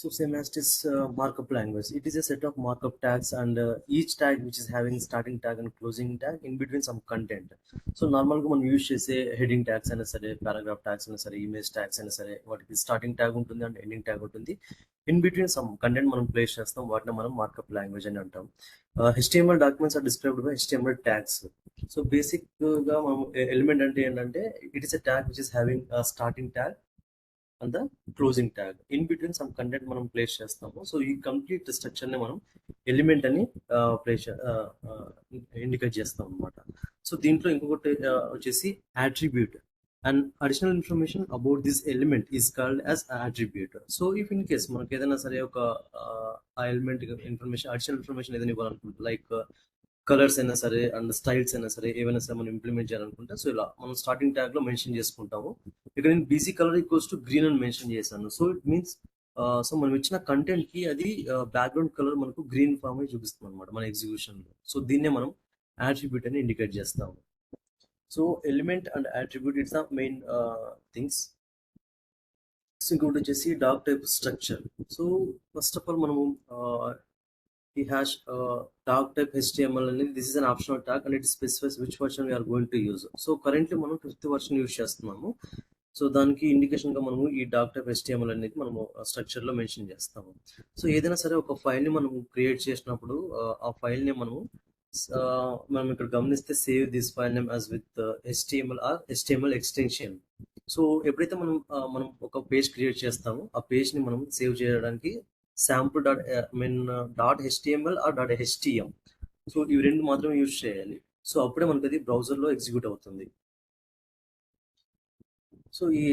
So same as this markup language, it is a set of markup tags, and each tag which is having starting tag and closing tag in between some content. So normal మనం use చేసే heading tags అయినా సరే, paragraph tags అయినా సరే, image tags అయినా సరే, వాటికి starting tag ఉంటుంది అండ్ ఎండింగ్ ట్యాగ్ ఉంటుంది. ఇన్ బిట్వీన్ సమ్ కంటెంట్ మనం ప్లేస్ చేస్తాం, వాటిని మనం మార్కప్ లాంగ్వేజ్ అని అంటాం. HTML documents are described by HTML tags. So basic గా మనం ఎలిమెంట్ అంటే ఏంటంటే, it is a tag which is having starting tag and the closing tag. In between some content మనం ప్లేస్ చేస్తాము. సో ఈ complete structure ని మనం element అని ప్లేస్ ఇండికేట్ చేస్తాం అనమాట. సో దీంట్లో ఇంకొకటి వచ్చేసి attribute, and additional information about this element is called as attribute. So if in case మనకి ఏదైనా సరే ఒక ఆ ఎలిమెంట్ ఇన్ఫర్మేషన్, అడిషనల్ ఇన్ఫర్మేషన్ ఏదైనా ఇవ్వాలనుకుంటే, లైక్ కలర్స్ అయినా సరే అండ్ స్టైల్స్ అయినా సరే, ఏవైనా సరే మనం ఇంప్లిమెంట్ చేయాలనుకుంటే, సో ఇలా మనం స్టార్టింగ్ ట్యాగ్ లో మెన్షన్ చేసుకుంటాము. ఇక్కడ నేను BC colour equals to green అని మెన్షన్ చేశాను. సో ఇట్ మీన్స్ సో మనం ఇచ్చిన కంటెంట్ కి అది బ్యాక్గ్రౌండ్ కలర్ మనకు గ్రీన్ ఫామ్ చూపిస్తుంది అనమాట మన ఎగ్జిక్యూషన్ లో. సో దీన్నే మనం attribute అని ఇండికేట్ చేస్తాము. So element and attribute it's the main things. ఇంకొకటి వచ్చేసి doc type structure. So first of all మనము ఈ హ్యాష్ డాక్ టైప్ HTML అనేది this is an optional tag and it specifies which version we're going to use. So currently మనం 5th version use చేస్తున్నాము. So దానికి indication గా మనము ఈ dock type HTML అనేది మనము స్ట్రక్చర్ లో మెన్షన్ చేస్తాము. సో ఏదైనా సరే ఒక ఫైల్ ని మనం క్రియేట్ చేసినప్పుడు ఆ ఫైల్ ని మనం ఇక్కడ గమనిస్తే save this file name as with HTML or HTML extension. So ఎప్పుడైతే మనం ఒక పేజ్ క్రియేట్ చేస్తామో, ఆ పేజ్ ని మనం సేవ్ చేయడానికి sample dot HTML are dot HTM, so ఇవి రెండు మాత్రమే యూజ్ చేయాలి. సో అప్పుడే మనకి అది బ్రౌజర్ లో ఎగ్జిక్యూట్ అవుతుంది. సో ఈ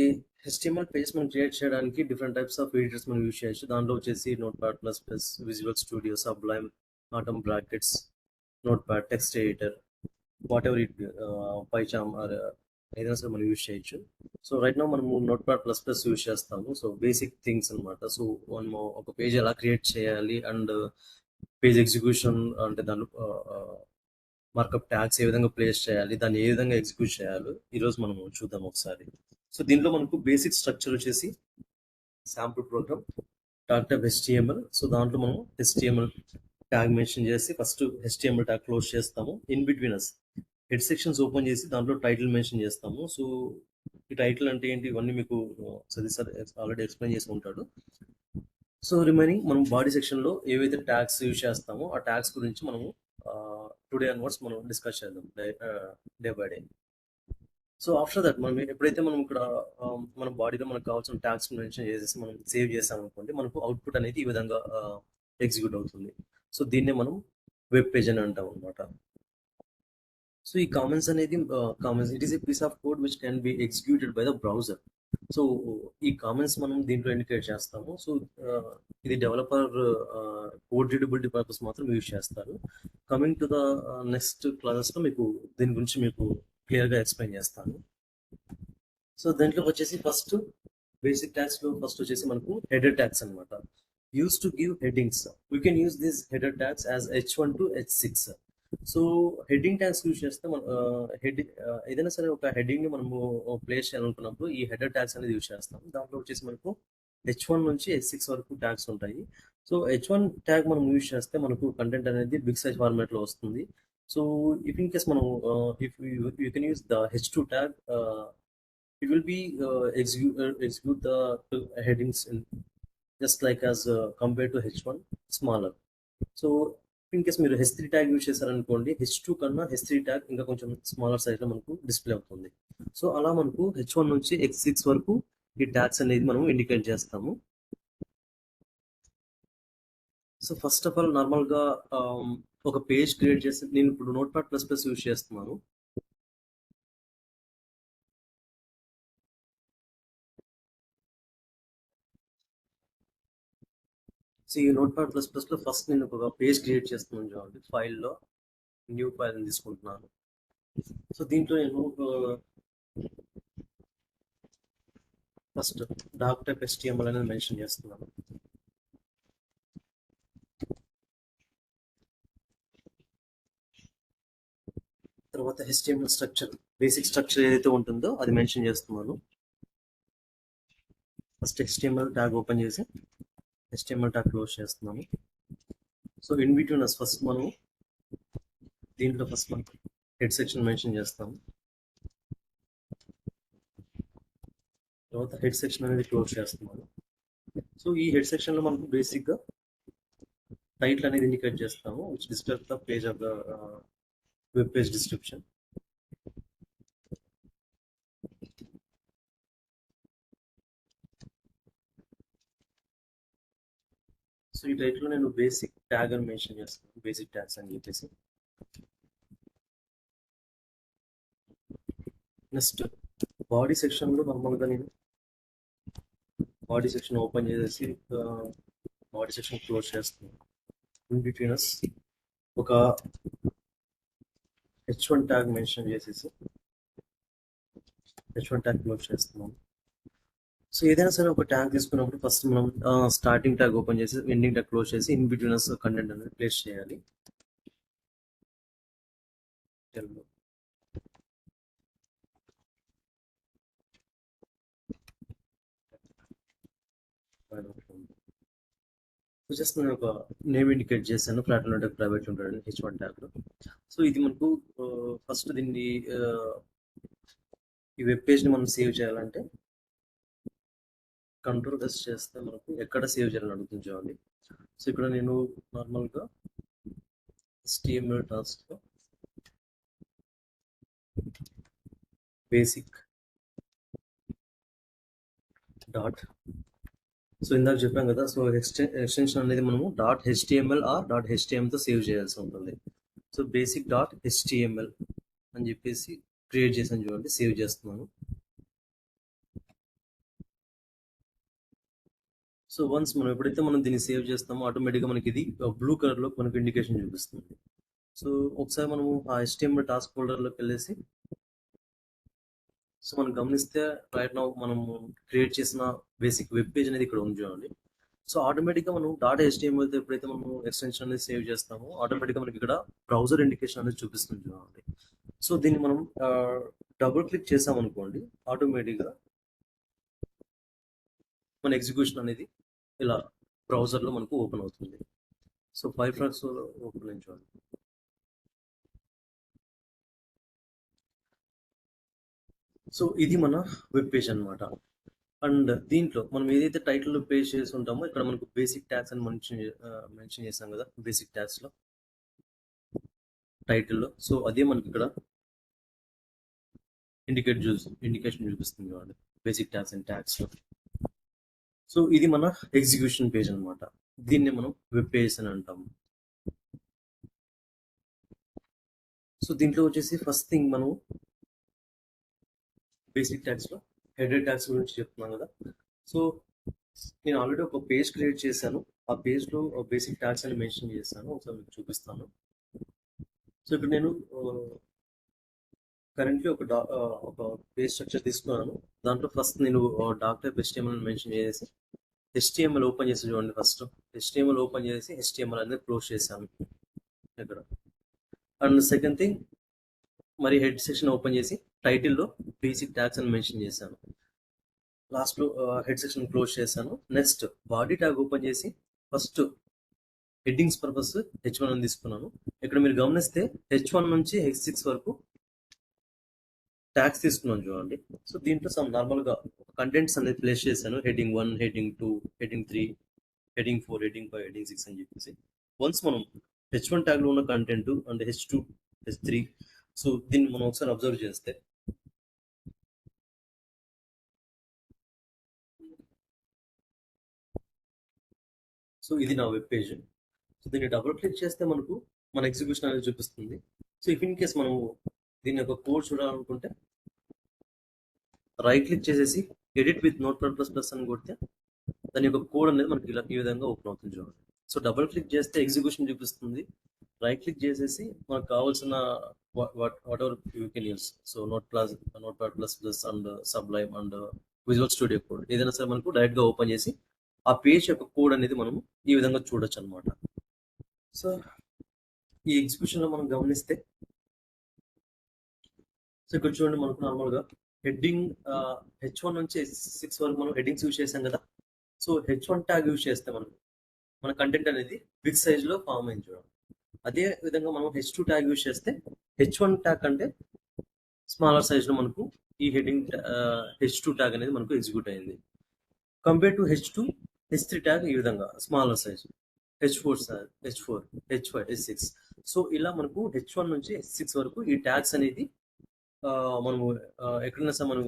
HTML పేజ్ మనం క్రియేట్ చేయడానికి డిఫరెంట్ టైప్స్ ఆఫ్ ఎడిటర్స్ మనం యూజ్ చేయొచ్చు. దాంట్లో వచ్చేసి notepad plus plus, visual studio, sublime, atom brackets, notepad, text editor, whatever it, PyCharm or ఏదైనా సరే మనం యూజ్ చేయొచ్చు. సో రైట్ నో మనము నోట్ప్యాడ్ ప్లస్ ప్లస్ యూజ్ చేస్తాము. సో బేసిక్ థింగ్స్ అనమాట. సో మనము ఒక పేజ్ ఎలా క్రియేట్ చేయాలి అండ్ పేజ్ ఎగ్జిక్యూషన్ అంటే దాంట్లో మార్కప్ ట్యాగ్స్ ఏ విధంగా ప్లేస్ చేయాలి, దాన్ని ఏ విధంగా ఎగ్జిక్యూట్ చేయాలి, ఈరోజు మనం చూద్దాం ఒకసారి. సో దీంట్లో మనకు బేసిక్ స్ట్రక్చర్ వచ్చేసి sample program dot type HTML. So దాంట్లో మనం HTML ట్యాగ్ మెన్షన్ చేసి ఫస్ట్ HTML ట్యాగ్ క్లోజ్ చేస్తాము. In between us head sections open చేసి దాంట్లో టైటిల్ మెన్షన్ చేస్తాము. సో ఈ టైటిల్ అంటే ఏంటి, ఇవన్నీ మీకు సతీష్ సార్ ఆల్రెడీ ఎక్స్ప్లెయిన్ చేసి ఉంటాడు. సో రిమైనింగ్ మనం బాడీ సెక్షన్ లో ఏవైతే ట్యాగ్స్ యూజ్ చేస్తామో ఆ ట్యాగ్స్ గురించి మనము టుడే అన్వర్డ్స్ మనం డిస్కస్ చేద్దాం day by day. So after that మనం ఎప్పుడైతే మనం ఇక్కడ మన బాడీలో మనకు కావాల్సిన ట్యాగ్స్ మెన్షన్ చేసేసి మనం సేవ్ చేసాం అనుకోండి, మనకు అవుట్పుట్ అనేది ఈ విధంగా ఎగ్జిక్యూట్ అవుతుంది. సో దీన్నే మనం వెబ్ పేజ్ అని అంటాం అనమాట. సో ఈ కామెంట్స్ అనేది comments, it is a piece of code which can be executed by the browser. So ఈ కామెంట్స్ మనం దీంట్లో ఇండికేట్ చేస్తాము. సో ఇది డెవలపర్ కోడ్ రీడబిలిటీ పర్పస్ మాత్రం యూజ్ చేస్తారు. Coming to the next classes లో మీకు దీని గురించి మీకు క్లియర్ గా ఎక్స్ప్లెయిన్ చేస్తాను. సో దీంట్లో వచ్చేసి ఫస్ట్ బేసిక్ ట్యాగ్స్ లో ఫస్ట్ వచ్చేసి మనకు హెడర్ ట్యాగ్స్ అనమాట. Use to give headings, we can use this header tags as H1 to H6. So heading tags use చేస్తే మన ఏదైనా సరే ఒక హెడ్డింగ్ ని మనము ప్లేస్ చేయాలనుకున్నప్పుడు ఈ హెడర్ ట్యాగ్స్ అనేది యూజ్ చేస్తాం. దాంట్లో వచ్చేసి మనకు H1 నుంచి H6 వరకు ట్యాగ్స్ ఉంటాయి. సో H1 ట్యాగ్ మనం యూజ్ చేస్తే మనకు కంటెంట్ అనేది బిగ్ సైజ్ ఫార్మాట్ లో వస్తుంది. సో ఇఫ్ ఇన్ కేస్ మనం if you can use the H2 tag, it will be execute the headings in just like as compared to H1 smaller. So in case మీరు H3 tag use చేశారనుకోండి, H2 కన్నా H3 tag ఇంకా కొంచెం smaller size లో మనకు display అవుతుంది. So అలా మనకు H1 నుంచి H6 వరకు ఈ ట్యాగ్స్ అనేది మనం ఇండికేట్ చేస్తాము. So first of all normal గా ఒక పేజ్ క్రియేట్ చేస్తే, నేను ఇప్పుడు నోట్ప్యాడ్ ప్లస్ ప్లస్ యూజ్ చేస్తున్నాను. సో ఈ నోట్ప్యాడ్ ప్లస్ ప్లస్ లో ఫస్ట్ నేను ఒక పేజ్ క్రియేట్ చేస్తున్నాను చూడండి. ఫైల్లో న్యూ ఫైల్ తీసుకుంటున్నాను. సో దీంట్లో నేను ఫస్ట్ డాక్ టైప్ HTML అనేది మెన్షన్ చేస్తున్నాను. తర్వాత HTML స్ట్రక్చర్, బేసిక్ స్ట్రక్చర్ ఏదైతే ఉంటుందో అది మెన్షన్ చేస్తున్నాను. ఫస్ట్ HTML ట్యాగ్ ఓపెన్ చేసి HTML ట్యాగ్ క్లోజ్ చేస్తున్నాము. So in between us first మనం దీంట్లో ఫస్ట్ మనం హెడ్ సెక్షన్ మెన్షన్ చేస్తాము. తర్వాత హెడ్ సెక్షన్ అనేది క్లోజ్ చేస్తున్నాము. సో ఈ హెడ్ సెక్షన్లో మనకు బేసిక్గా టైటిల్ అనేది ఇండికేట్ చేస్తాము, which describe the page of the web page description. So ఈ టైటిల్లో నేను బేసిక్ ట్యాగ్ అని మెన్షన్ చేస్తాను, బేసిక్ ట్యాగ్స్ అని చెప్పేసి. నెక్స్ట్ బాడీ సెక్షన్లో నార్మల్గా నేను బాడీ సెక్షన్ ఓపెన్ చేసేసి బాడీ సెక్షన్ క్లోజ్ చేస్తున్నాను. ఇన్ బిట్వీన్ అస్ ఒక H1 ట్యాగ్ మెన్షన్ చేసేసి H1 ట్యాగ్ క్లోజ్ చేస్తున్నాం. సో ఏదైనా సరే ఒక ట్యాగ్ తీసుకున్నప్పుడు ఫస్ట్ మనం స్టార్టింగ్ ట్యాగ్ ఓపెన్ చేసి ఎండింగ్ ట్యాగ్ క్లోజ్ చేసి ఇన్ బిట్వీన్ అస్ కంటెంట్ అనేది ప్లేస్ చేయాలి. జస్ట్ నేను ఒక నేమ్ ఇండికేట్ చేశాను, ఫ్లాట్ ఉంటాడు ప్రైవేట్ ఉంటాడు H1 ట్యాగ్లో. సో ఇది మనకు ఫస్ట్ దీన్ని ఈ వెబ్ పేజ్ని మనం సేవ్ చేయాలంటే కంట్రోల్ S చేస్తే మనకు ఎక్కడ సేవ్ చేయాలని అడుగుతుంది చూడండి. సో ఇక్కడ నేను నార్మల్గా HTML టాస్క్లో బేసిక్ డాట్, సో ఇందాక చెప్పాం కదా, సో ఎక్స్టెన్షన్ అనేది మనము .html ఆర్ .htmlతో సేవ్ చేయాల్సి ఉంటుంది. సో బేసిక్ .html అని చెప్పేసి క్రియేట్ చేసాను చూడండి, సేవ్ చేస్తున్నాను. సో వన్స్ మనం ఎప్పుడైతే మనం దీన్ని సేవ్ చేస్తామో ఆటోమేటిక్గా మనకి ఇది బ్లూ కలర్లో మనకు ఇండికేషన్ చూపిస్తుంది. సో ఒకసారి మనము ఆ HTML టాస్క్ ఫోల్డర్లోకి వెళ్ళేసి సో మనం గమనిస్తే రైట్ నౌ మనం క్రియేట్ చేసిన బేసిక్ వెబ్ పేజ్ అనేది ఇక్కడ ఉంది చూడండి. సో ఆటోమేటిక్గా మనం .htmlతో ఎప్పుడైతే మనం ఎక్స్టెన్షన్ అనేది సేవ్ చేస్తామో ఆటోమేటిక్గా మనకి ఇక్కడ బ్రౌజర్ ఇండికేషన్ అనేది చూపిస్తుంది చూడండి. సో దీన్ని మనం డబుల్ క్లిక్ చేసామనుకోండి, ఆటోమేటిక్గా మన ఎగ్జిక్యూషన్ అనేది ఇలా బ్రౌజర్లో మనకు ఓపెన్ అవుతుంది. సో ఫైర్ఫాక్స్లో ఓపెన్ అయ్యి చూడండి. సో ఇది మన వెబ్ పేజ్ అనమాట. అండ్ దీంట్లో మనం ఏదైతే టైటిల్లో పేజ్ చేసి ఉంటామో ఇక్కడ మనకు బేసిక్ ట్యాగ్స్ అని మెన్షన్ చేసాం కదా, బేసిక్ ట్యాగ్స్లో టైటిల్లో. సో అదే మనకి ఇక్కడ ఇండికేషన్ చూపిస్తుంది చూడండి, బేసిక్ ట్యాగ్స్ అండ్ ట్యాగ్స్లో. సో ఇది మన ఎగ్జిక్యూషన్ పేజ్ అనమాట. దీన్ని మనం వెబ్ పేజ్ అని అంటాము. సో దీంట్లో వచ్చేసి ఫస్ట్ థింగ్ మనం బేసిక్ ట్యాగ్స్లో హెడర్ ట్యాగ్స్ గురించి చెప్తున్నాను కదా. సో నేను ఆల్రెడీ ఒక పేజ్ క్రియేట్ చేశాను, ఆ పేజ్లో బేసిక్ ట్యాగ్స్ అని మెన్షన్ చేశాను, ఒకసారి మీకు చూపిస్తాను. సో ఇక్కడ నేను కరెంట్లీ ఒక పేజ్ స్ట్రక్చర్ తీసుకున్నాను. దాంట్లో ఫస్ట్ నేను .html అని మెన్షన్ చేసి HTML ఓపెన్ చేసి చూడండి. ఫస్ట్ HTML ఓపెన్ చేసి HTML అనేది క్లోజ్ చేశాను ఇక్కడ. అండ్ సెకండ్ థింగ్ మరి హెడ్ సెక్షన్ ఓపెన్ చేసి టైటిల్లో బేసిక్ ట్యాగ్స్ అని మెన్షన్ చేశాను. లాస్ట్లో హెడ్ సెక్షన్ క్లోజ్ చేశాను. నెక్స్ట్ బాడీ ట్యాగ్ ఓపెన్ చేసి ఫస్ట్ హెడ్డింగ్స్ పర్పస్ H1 అని తీసుకున్నాను. ఇక్కడ మీరు గమనిస్తే H1 నుంచి H6 వరకు ట్యాగ్స్ తీసుకున్నాను చూడండి. సో దీంట్లో సమ్ నార్మల్గా కంటెంట్స్ అనేది ప్లేస్ చేశాను, heading 1, heading 2, heading 3, heading 4, heading 5, heading 6 అని చెప్పేసి. వన్స్ మనం H1 ట్యాగ్లో ఉన్న content and H2, H3, so దీన్ని మనం ఒకసారి అబ్జర్వ్ చేస్తే సో ఇది నా వెబ్ పేజ్. సో దీన్ని డబుల్ క్లిక్ చేస్తే మనకు మన ఎగ్జిక్యూషన్ అనేది చూపిస్తుంది. సో ఇఫ్ ఇన్ కేస్ మనము దీని యొక్క కోడ్ చూడాలనుకుంటే రైట్ క్లిక్ చేసేసి ఎడిట్ విత్ Notepad++ అని కొడితే దాని యొక్క కోడ్ అనేది మనకి ఇలా ఈ విధంగా ఓపెన్ అవుతుంది చూడండి. సో డబుల్ క్లిక్ చేస్తే ఎగ్జిక్యూషన్ చూపిస్తుంది, రైట్ క్లిక్ చేసేసి మనకు కావాల్సిన what ever you can use. So Notepad++ and Sublime and visual studio code ఏదైనా సరే మనకు డైరెక్ట్గా ఓపెన్ చేసి ఆ పేజ్ యొక్క కోడ్ అనేది మనం ఈ విధంగా చూడొచ్చు అనమాట. సో ఈ ఎగ్జిక్యూషన్లో మనం గమనిస్తే సో ఇక్కడ చూడండి, మనకు నార్మల్గా హెడ్డింగ్ H1 నుంచి H6 వరకు మనం హెడ్డింగ్స్ యూజ్ చేసాం కదా. సో H1 ట్యాగ్ యూజ్ చేస్తే మనకు మన కంటెంట్ అనేది బిగ్ సైజ్ లో ఫామ్ అయింది చూడండి. అదే విధంగా మనం H2 ట్యాగ్ యూజ్ చేస్తే H1 ట్యాగ్ అంటే స్మాలర్ సైజ్ లో మనకు ఈ హెడింగ్ H2 ట్యాగ్ అనేది మనకు ఎగ్జిక్యూట్ అయింది. Compare to H2, H3 tag ఈ విధంగా smaller size, H4 H4, H5, H6. So ఇలా మనకు H1 నుంచి H6 వరకు ఈ ట్యాగ్స్ అనేది మనము ఎక్కడైనా సరే మనం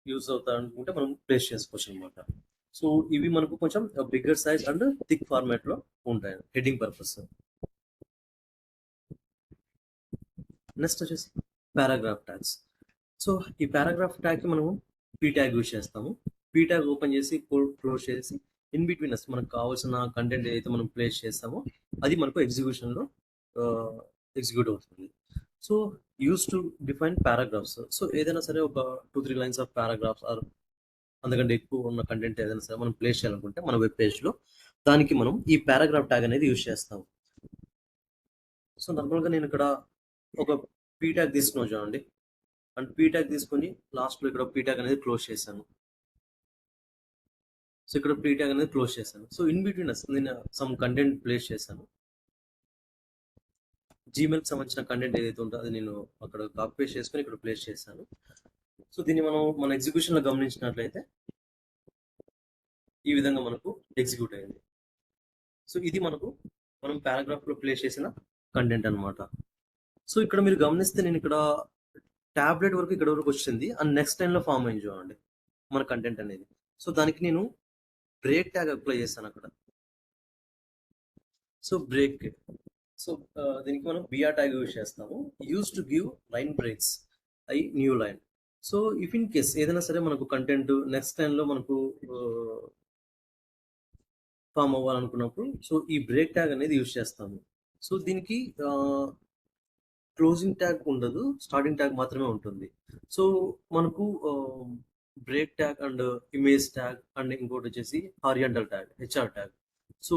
యూజ్ అవుతా అనుకుంటే మనం ప్లేస్ చేసుకోవచ్చు అనమాట. సో ఇవి మనకు కొంచెం bigger size and thick format లో ఉంటాయి హెడ్డింగ్ పర్పస్. నెక్స్ట్ వచ్చేసి పారాగ్రాఫ్ ట్యాగ్స్. సో ఈ పారాగ్రాఫ్ ట్యాగ్ మనము పీ ట్యాగ్ యూజ్ చేస్తాము. పీ ట్యాగ్ ఓపెన్ చేసి క్లోజ్ చేసి ఇన్ బిట్వీన్ మనకు కావాల్సిన కంటెంట్ ఏదైతే మనం ప్లేస్ చేస్తామో అది మనకు ఎగ్జిక్యూషన్ లో ఎగ్జిక్యూట్ అవుతుంది. So use to define paragraphs. So ఏదైనా సరే ఒక 2-3 లైన్స్ ఆఫ్ పారాగ్రాఫ్స్ ఆర్ అందుకంటే ఎక్కువ ఉన్న కంటెంట్ ఏదైనా సరే మనం ప్లేస్ చేయాలనుకుంటే మన వెబ్ పేజ్ లో దానికి మనం ఈ పారాగ్రాఫ్ ట్యాగ్ అనేది యూజ్ చేస్తాం. సో నార్మల్గా నేను ఇక్కడ ఒక పీ ట్యాగ్ తీసుకున్నాను చూడండి, అండ్ పీ ట్యాగ్ తీసుకొని లాస్ట్లో ఇక్కడ పీ ట్యాగ్ అనేది క్లోజ్ చేశాను. సో ఇక్కడ పీ ట్యాగ్ అనేది క్లోజ్ చేశాను. సో ఇన్ బిట్వీన్ నేను సమ్ కంటెంట్ ప్లేస్ చేశాను. జీమెయిల్కి సంబంధించిన కంటెంట్ ఏదైతే ఉందో అది నేను అక్కడ కాపీ పేస్ట్ చేసుకొని ఇక్కడ ప్లేస్ చేశాను. సో దీన్ని మనం మన ఎగ్జిక్యూషన్ లో గమనించినట్లయితే ఈ విధంగా మనకు ఎగ్జిక్యూట్ అయింది. సో ఇది మనం పారాగ్రాఫ్ లో ప్లేస్ చేసిన కంటెంట్ అన్నమాట. సో ఇక్కడ మీరు గమనిస్తే నేను ఇక్కడ టాబ్లెట్ వరకు ఇక్కడ వరకు వచ్చింది అండ్ నెక్స్ట్ టైం లో ఫామ్ అయింది చూడండి మన కంటెంట్ అనేది. సో దానికి నేను బ్రేక్ ట్యాగ్ అప్లై చేస్తాను అక్కడ. సో బ్రేక్, సో దీనికి మనం బిఆర్ ట్యాగ్ యూజ్ చేస్తాము. Use to give line breaks I new line. So if in case ఏదైనా సరే మనకు కంటెంట్ నెక్స్ట్ టైంలో మనకు ఫామ్ అవ్వాలనుకున్నప్పుడు సో ఈ బ్రేక్ ట్యాగ్ అనేది యూజ్ చేస్తాము. సో దీనికి క్లోజింగ్ ట్యాగ్ ఉండదు, స్టార్టింగ్ ట్యాగ్ మాత్రమే ఉంటుంది. సో మనకు break tag and image tag and ఇంకోటి వచ్చేసి horizontal tag, HR tag. So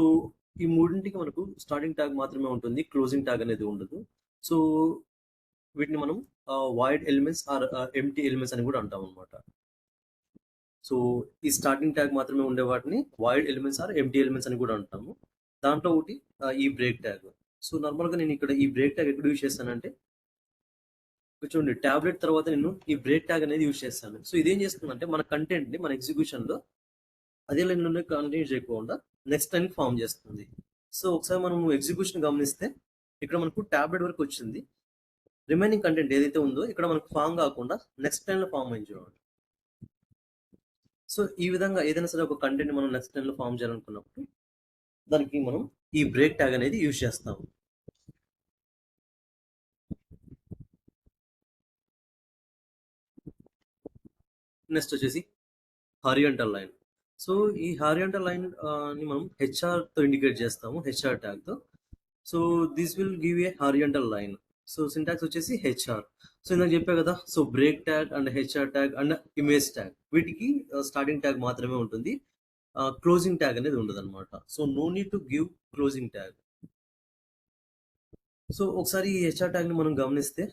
ఈ మూడింటికి మనకు స్టార్టింగ్ ట్యాగ్ మాత్రమే ఉంటుంది, క్లోజింగ్ ట్యాగ్ అనేది ఉండదు. సో వీటిని మనం void elements or empty elements అని కూడా అంటాం అనమాట. సో ఈ స్టార్టింగ్ ట్యాగ్ మాత్రమే ఉండే వాటిని void elements or empty elements అని కూడా అంటాము. దాంట్లో ఒకటి ఈ బ్రేక్ ట్యాగ్. సో నార్మల్గా నేను ఇక్కడ ఈ బ్రేక్ ట్యాగ్ ఎక్కడ యూజ్ చేస్తానంటే చూడండి, టాబ్లెట్ తర్వాత నేను ఈ బ్రేక్ ట్యాగ్ అనేది యూజ్ చేస్తాను. సో ఇదేం చేస్తుందంటే మన కంటెంట్ ని మన ఎగ్జిక్యూషన్ లో అదే లైన్ లోనే కంటిన్యూ చేయకుండా నెక్స్ట్ లైన్ ఫామ్ చేస్తుంది. సో ఒకసారి మనం ఎగ్జిక్యూషన్ గమనిస్తే ఇక్కడ మనకు టాబ్లెట్ వరకు వచ్చింది, రిమైనింగ్ కంటెంట్ ఏదైతే ఉందో ఇక్కడ మనకు ఫామ్ కాకుండా నెక్స్ట్ లైన్ లో ఫామ్ అయింది చూడండి. సో ఈ విధంగా ఏదైనా సరే ఒక కంటెంట్ మనం నెక్స్ట్ లైన్ లో ఫామ్ చేయాలనుకున్నప్పుడు దానికి మనం ఈ బ్రేక్ ట్యాగ్ అనేది యూజ్ చేస్తాము. నెక్స్ట్ వచ్చేసి హారిజాంటల్ లైన్. సో ఈ హారిజాంటల్ లైన్ ని మనం హెచ్ఆర్ తో ఇండికేట్ చేస్తాము, హెచ్ఆర్ ట్యాగ్ తో. So this will give a horizontal line. So syntax వచ్చేసి హెచ్ఆర్. సో ఇందాక చెప్పా కదా, so break tag and HR tag and image tag వీటికి స్టార్టింగ్ ట్యాగ్ మాత్రమే ఉంటుంది, క్లోజింగ్ ట్యాగ్ అనేది ఉండదు అనమాట. So no need to give closing tag. So ఒకసారి ఈ హెచ్ఆర్ ట్యాగ్ ని మనం గమనిస్తే,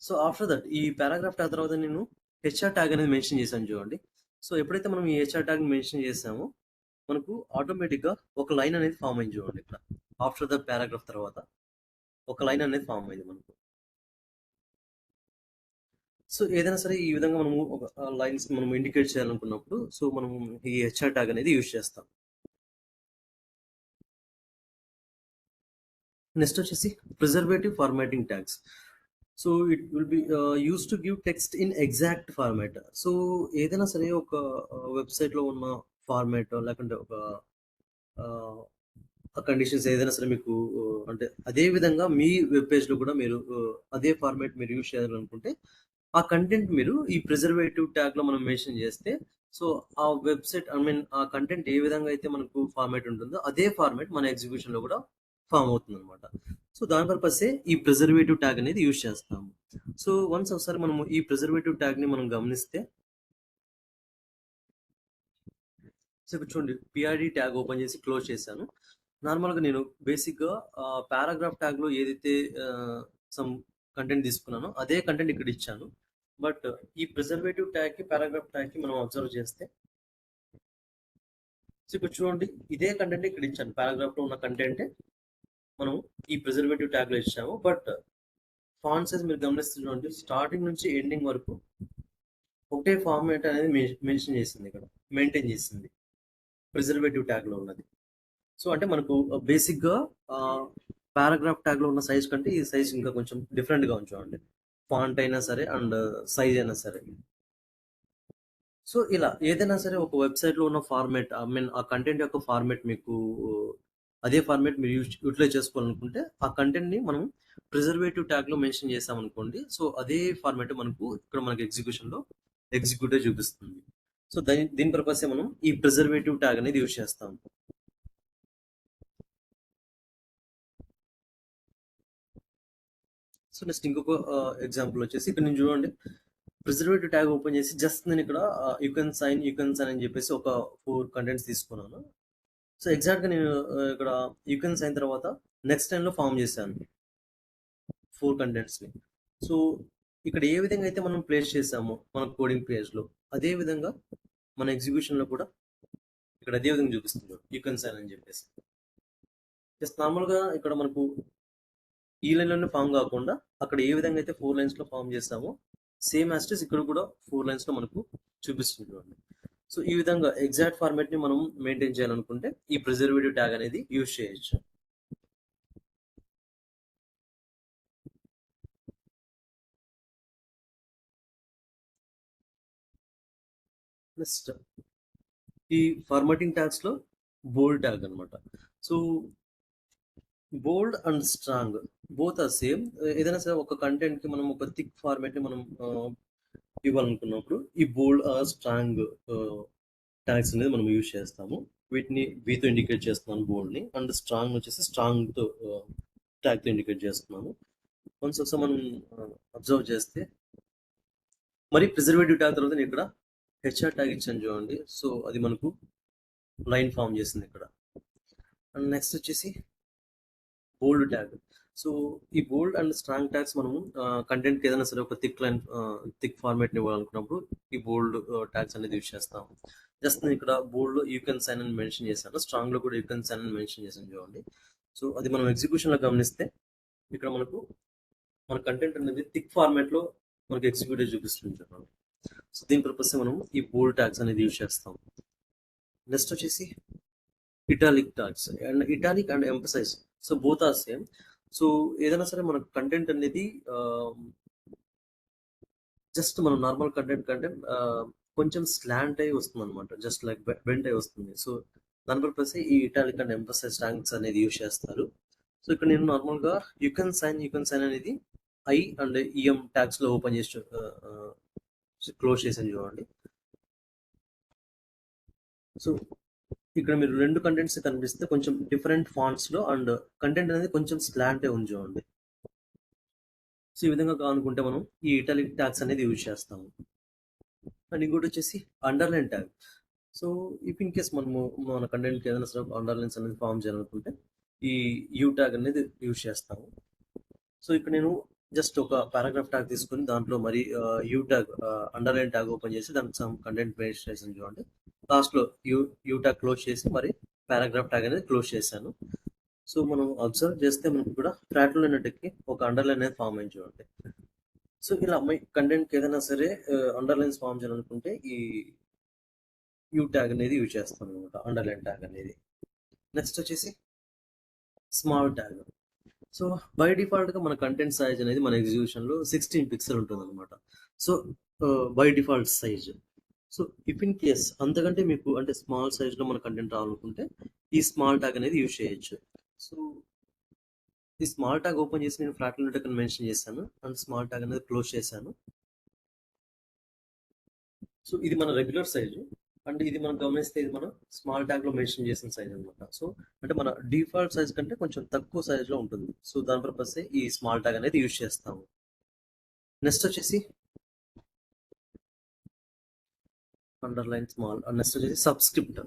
సో ఆఫ్టర్ దట్ ఈ పారాగ్రాఫ్ ట్యాగ్ తర్వాత నేను హెచ్ఆర్ ట్యాగ్ అనేది మెన్షన్ చేశాను చూడండి. సో ఎప్పుడైతే మనం ఈ హెచ్ఆర్ ట్యాగ్ మెన్షన్ చేసామో మనకు ఆటోమేటిక్ గా ఒక లైన్ అనేది ఫామ్ అయింది చూడండి. ఇక్కడ ఆఫ్టర్ ద పారాగ్రాఫ్ తర్వాత ఒక లైన్ అనేది ఫామ్ అయింది మనకు. సో ఏదైనా సరే ఈ విధంగా మనము ఒక లైన్స్ మనం ఇండికేట్ చేయాలనుకున్నప్పుడు సో మనం ఈ హెచ్ఆర్ ట్యాగ్ అనేది యూజ్ చేస్తాం. నెక్స్ట్ వచ్చేసి preservative formatting tags. So it will be use to give text in exact format. So ఏదైనా సరే ఒక వెబ్సైట్ లో ఉన్న ఫార్మాట్ లేకుంటే ఒక కండిషన్స్ ఏదైనా సరే మీకు అంటే అదే విధంగా మీ వెబ్ పేజ్ లో కూడా మీరు అదే ఫార్మాట్ మీరు యూజ్ చేయాలనుకుంటే ఆ కంటెంట్ మీరు ఈ ప్రిజర్వేటివ్ ట్యాగ్ లో మనం మెన్షన్ చేస్తే సో ఆ వెబ్సైట్ ఐ మీన్ ఆ కంటెంట్ ఏ విధంగా అయితే మనకు ఫార్మాట్ ఉంటుందో అదే ఫార్మాట్ మన ఎగ్జిక్యూషన్ లో కూడా ఫామ్ అవుతుంది అనమాట. సో దాని పర్పసే ఈ ప్రిజర్వేటివ్ ట్యాగ్ అనేది యూజ్ చేస్తాము. సో వన్స్ ఒకసారి మనము ఈ ప్రిజర్వేటివ్ ట్యాగ్ ని మనం గమనిస్తే, సో ఇప్పుడు చూడండి పిఆర్డి ట్యాగ్ ఓపెన్ చేసి క్లోజ్ చేశాను. నార్మల్గా నేను బేసిక్గా పారాగ్రాఫ్ ట్యాగ్ లో ఏదైతే సమ్ కంటెంట్ తీసుకున్నానో అదే కంటెంట్ ఇక్కడ ఇచ్చాను. బట్ ఈ ప్రిజర్వేటివ్ ట్యాగ్ కి పారాగ్రాఫ్ ట్యాగ్ కి మనం అబ్జర్వ్ చేస్తే సో ఇక్కడ చూడండి, ఇదే కంటెంట్ ఇక్కడ ఇచ్చాను. పారాగ్రాఫ్ లో ఉన్న కంటెంట్ మనం ఈ ప్రిజర్వేటివ్ ట్యాగ్ లో ఇచ్చాము. బట్ ఫాంట్ సైజ్ మీరు గమనిస్తే చూడండి, స్టార్టింగ్ నుంచి ఎండింగ్ వరకు ఒకటే ఫార్మాట్ అనేది మెన్షన్ చేసింది, ఇక్కడ మెయింటైన్ చేసింది ప్రిజర్వేటివ్ ట్యాగ్ లో ఉన్నది. సో అంటే మనకు బేసిక్ గా పారాగ్రాఫ్ ట్యాగ్ లో ఉన్న సైజ్ కంటే ఈ సైజ్ ఇంకా కొంచెం డిఫరెంట్ గా ఉంచామండి. ఫాంట్ అయినా సరే అండ్ సైజ్ అయినా సరే. సో ఇలా ఏదైనా సరే ఒక వెబ్సైట్ లో ఉన్న ఫార్మేట్, ఐ మీన్ ఆ కంటెంట్ యొక్క ఫార్మేట్ మీకు అదే ఫార్మేట్ మీరు యూటిలైజ్ చేసుకోవాలనుకుంటే ఆ కంటెంట్ ని మనం ప్రిజర్వేటివ్ ట్యాగ్ లో మెన్షన్ చేసాం అనుకోండి. సో అదే ఫార్మేట్ మనకు ఇక్కడ మనకి ఎగ్జిక్యూషన్ లో ఎగ్జిక్యూటివ్ చూపిస్తుంది. సో దీని పర్పస్ మనం ఈ ప్రిజర్వేటివ్ ట్యాగ్ అనేది యూజ్ చేస్తాం. సో నెక్స్ట్ ఇంకొక ఎగ్జాంపుల్ వచ్చేసి ఇక్కడ నేను చూడండి, ప్రిజర్వేటివ్ ట్యాగ్ ఓపెన్ చేసి జస్ట్ నేను ఇక్కడ యూ కెన్ సైన్ అని చెప్పేసి ఒక 4 కంటెంట్స్ తీసుకున్నాను. సో ఎగ్జాక్ట్ గా నేను ఇక్కడ యూ కెన్ సైన్ తర్వాత నెక్స్ట్ టైం లో ఫామ్ చేశాను 4 కంటెంట్స్ ని. సో ఇక్కడ ఏ విధంగా అయితే మనం ప్లేస్ చేసామో మన కోడింగ్ పేజ్ లో, అదే విధంగా మన ఎగ్జిక్యూషన్ లో కూడా ఇక్కడ అదే విధంగా చూపిస్తుంది యూ కెన్ సైన్ అని చెప్పేసి. జస్ట్ నార్మల్ గా ఇక్కడ మనకు ఈ లైన్ లోనే ఫామ్ కాకుండా అక్కడ ఏ విధంగా అయితే 4 లైన్స్ లో ఫామ్ చేస్తామో సేమ్ యాస్టిస్ ఇక్కడ కూడా 4 లైన్స్ లో మనకు చూపిస్తుంది. సో ఈ విధంగా ఎగ్జాక్ట్ ఫార్మాట్ ని మనం మెయింటైన్ చేయాలనుకుంటే ఈ ప్రిజర్వేటివ్ ట్యాగ్ అనేది యూజ్ చేయొచ్చు. నెక్స్ట్ ఈ ఫార్మాటింగ్ ట్యాగ్స్ లో బోల్డ్ ట్యాగ్ అన్నమాట. So bold and strong both are same. ఏదైనా సరే ఒక కంటెంట్ కి మనం ఒక థిక్ ఫార్మాట్ ని మనం ఇవ్వాలనుకున్నప్పుడు ఈ బోల్డ్ ఆర్ స్ట్రాంగ్ ట్యాగ్స్ అనేది మనం యూజ్ చేస్తాము. వీటిని వీతో ఇండికేట్ చేస్తున్నాను బోల్డ్ ని, అండ్ స్ట్రాంగ్ వచ్చేసి స్ట్రాంగ్ తో ట్యాగ్ తో ఇండికేట్ చేస్తున్నాను. వన్స్ ఒకసారి మనం అబ్జర్వ్ చేస్తే మరి ప్రిజర్వేటివ్ ట్యాగ్ తర్వాత నేను ఇక్కడ హెచ్ఆర్ ట్యాగ్ ఇచ్చాను చూడండి. సో అది మనకు లైన్ ఫామ్ చేసింది ఇక్కడ. అండ్ నెక్స్ట్ వచ్చేసి బోల్డ్ ట్యాగ్. సో ఈ బోల్డ్ అండ్ స్ట్రాంగ్ ట్యాగ్స్ మనము కంటెంట్ కి ఏదైనా సరే ఒక థిక్ ఫార్మాట్ ని ఇవ్వాలనుకున్నప్పుడు ఈ బోల్డ్ ట్యాగ్స్ అనేది యూజ్ చేస్తాం. జస్ట్ నేను ఇక్కడ బోల్డ్ లో యూ కెన్ సైన్ అని మెన్షన్ చేశాను, స్ట్రాంగ్ లో కూడా యూ కెన్ సైన్ అని మెన్షన్ చేశాను చూడండి. సో అది మనం ఎగ్జిక్యూషన్ లో గమనిస్తే ఇక్కడ మనకు మన కంటెంట్ అనేది థిక్ ఫార్మాట్ లో మనకి ఎగ్జిక్యూటివ్ చూపిస్తుంది చూడండి. సో దీని పర్పస్ మనం ఈ బోల్డ్ ట్యాగ్స్ అనేది యూజ్ చేస్తాం. నెక్స్ట్ వచ్చేసి italic tags. And italic and emphasize, so both are same. So ఏదైనా సరే మన కంటెంట్ అనేది జస్ట్ మనం నార్మల్ కంటెంట్ కంటే కొంచెం స్లాంట్ అయి వస్తుంది అనమాట, జస్ట్ లైక్ బెండ్ అయి వస్తుంది. సో దాని పర్పస్ ఈ ఇటాలిక్ అండ్ ఎంఫసైజ్ ట్యాగ్స్ అనేది యూజ్ చేస్తారు. సో ఇక్కడ నేను నార్మల్ గా యూ కెన్ సైన్ అనేది ఐ అండ్ ఈఎం ట్యాగ్స్ లో ఓపెన్ చేసి క్లోజ్ చేసాను చూడండి. సో ఇక్కడ మీరు 2 కంటెంట్స్ కనిపిస్తే కొంచెం డిఫరెంట్ ఫాంట్స్ లో అండ్ కంటెంట్ అనేది కొంచెం స్లాంట్ ఉంది చూడండి. సో ఈ విధంగా కావాలనుకుంటే మనం ఈ ఇటాలిక్ ట్యాగ్స్ అనేది యూజ్ చేస్తాము. అండ్ ఇంకోటి వచ్చేసి underline tag. So if in case మనము మన కంటెంట్ ఏదైనా సరే అండర్లైన్స్ అనేది ఫామ్ చేయాలనుకుంటే ఈ యూ ట్యాగ్ అనేది యూజ్ చేస్తాము. సో ఇక్కడ నేను జస్ట్ ఒక పారాగ్రాఫ్ ట్యాగ్ తీసుకుని దాంట్లో మరి you tag underline tag open చేసి దానికి సమ్ కంటెంట్ పేస్ట్ చేసాను చూడండి. లాస్ట్ లో యూ ట్యాగ్ క్లోజ్ చేసి మరి పారాగ్రాఫ్ ట్యాగ్ అనేది క్లోజ్ చేశాను. సో మనం అబ్జర్వ్ చేస్తే మనకు కూడా ఫ్రాట్ లైన్ టెక్కి ఒక అండర్లైన్ అనేది ఫామ్ అయింది చూడండి. సో ఇలా మై కంటెంట్ ఏదైనా సరే అండర్లైన్స్ ఫామ్ చేయాలనుకుంటే ఈ యూ ట్యాగ్ అనేది యూజ్ చేస్తాం అనమాట, అండర్లైన్ ట్యాగ్ అనేది. నెక్స్ట్ వచ్చేసి small tag. So by default గా మన కంటెంట్ సైజ్ అనేది మన ఎగ్జిక్యూషన్ లో 16 పిక్సెల్ ఉంటుంది అనమాట. So by default size. So if in case అంతకంటే మీకు అంటే స్మాల్ సైజ్ లో మన కంటెంట్ రావాలనుకుంటే ఈ స్మాల్ ట్యాగ్ అనేది యూజ్ చేయొచ్చు. సో ఈ స్మాల్ ట్యాగ్ ఓపెన్ చేసి నేను ఫ్లాట్ లైన్ మెన్షన్ చేశాను అండ్ స్మాల్ ట్యాగ్ అనేది క్లోజ్ చేశాను. సో ఇది మన రెగ్యులర్ సైజు అండ్ ఇది మనం గమనిస్తే ఇది మనం స్మాల్ ట్యాగ్ లో మెన్షన్ చేసిన సైజ్ అనమాట. సో అంటే మన డిఫాల్ట్ సైజ్ కంటే కొంచెం తక్కువ సైజ్ లో ఉంటుంది. సో దాని పర్పస్ ఈ స్మాల్ ట్యాగ్ అనేది యూజ్ చేస్తాము. నెక్స్ట్ వచ్చేసి అండర్లైన్ స్మాల్. నెక్స్ట్ వచ్చేసి సబ్స్క్రిప్ట్.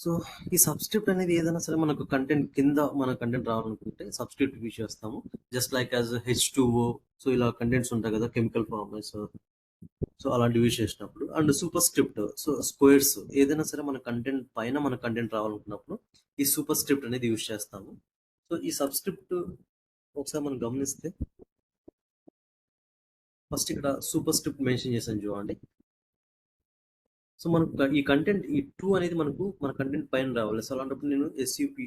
సో ఈ సబ్స్క్రిప్ట్ అనేది ఏదైనా సరే మనకు కంటెంట్ కింద మన కంటెంట్ రావాలనుకుంటే సబ్స్క్రిప్ట్ యూజ్ చేస్తాము. Just like as H2O. So ఇలా కంటెంట్స్ ఉంటాయి కదా, కెమికల్ ఫార్మర్స్, సో అలాంటివి యూజ్ చేసినప్పుడు and super script, so squares, ఏదైనా సరే మన కంటెంట్ పైన మన కంటెంట్ రావాలనుకున్నప్పుడు ఈ సూపర్ స్క్రిప్ట్ అనేది యూజ్ చేస్తాము. సో ఈ సబ్స్క్రిప్ట్ ఒకసారి మనం గమనిస్తే ఫస్ట్ ఇక్కడ సూపర్ స్క్రిప్ట్ మెన్షన్ చేశాను చూడండి. సో మనకు ఈ కంటెంట్ ఈ టూ అనేది మనకు మన కంటెంట్ పైన రావాలి. సో అలాంటప్పుడు నేను SUP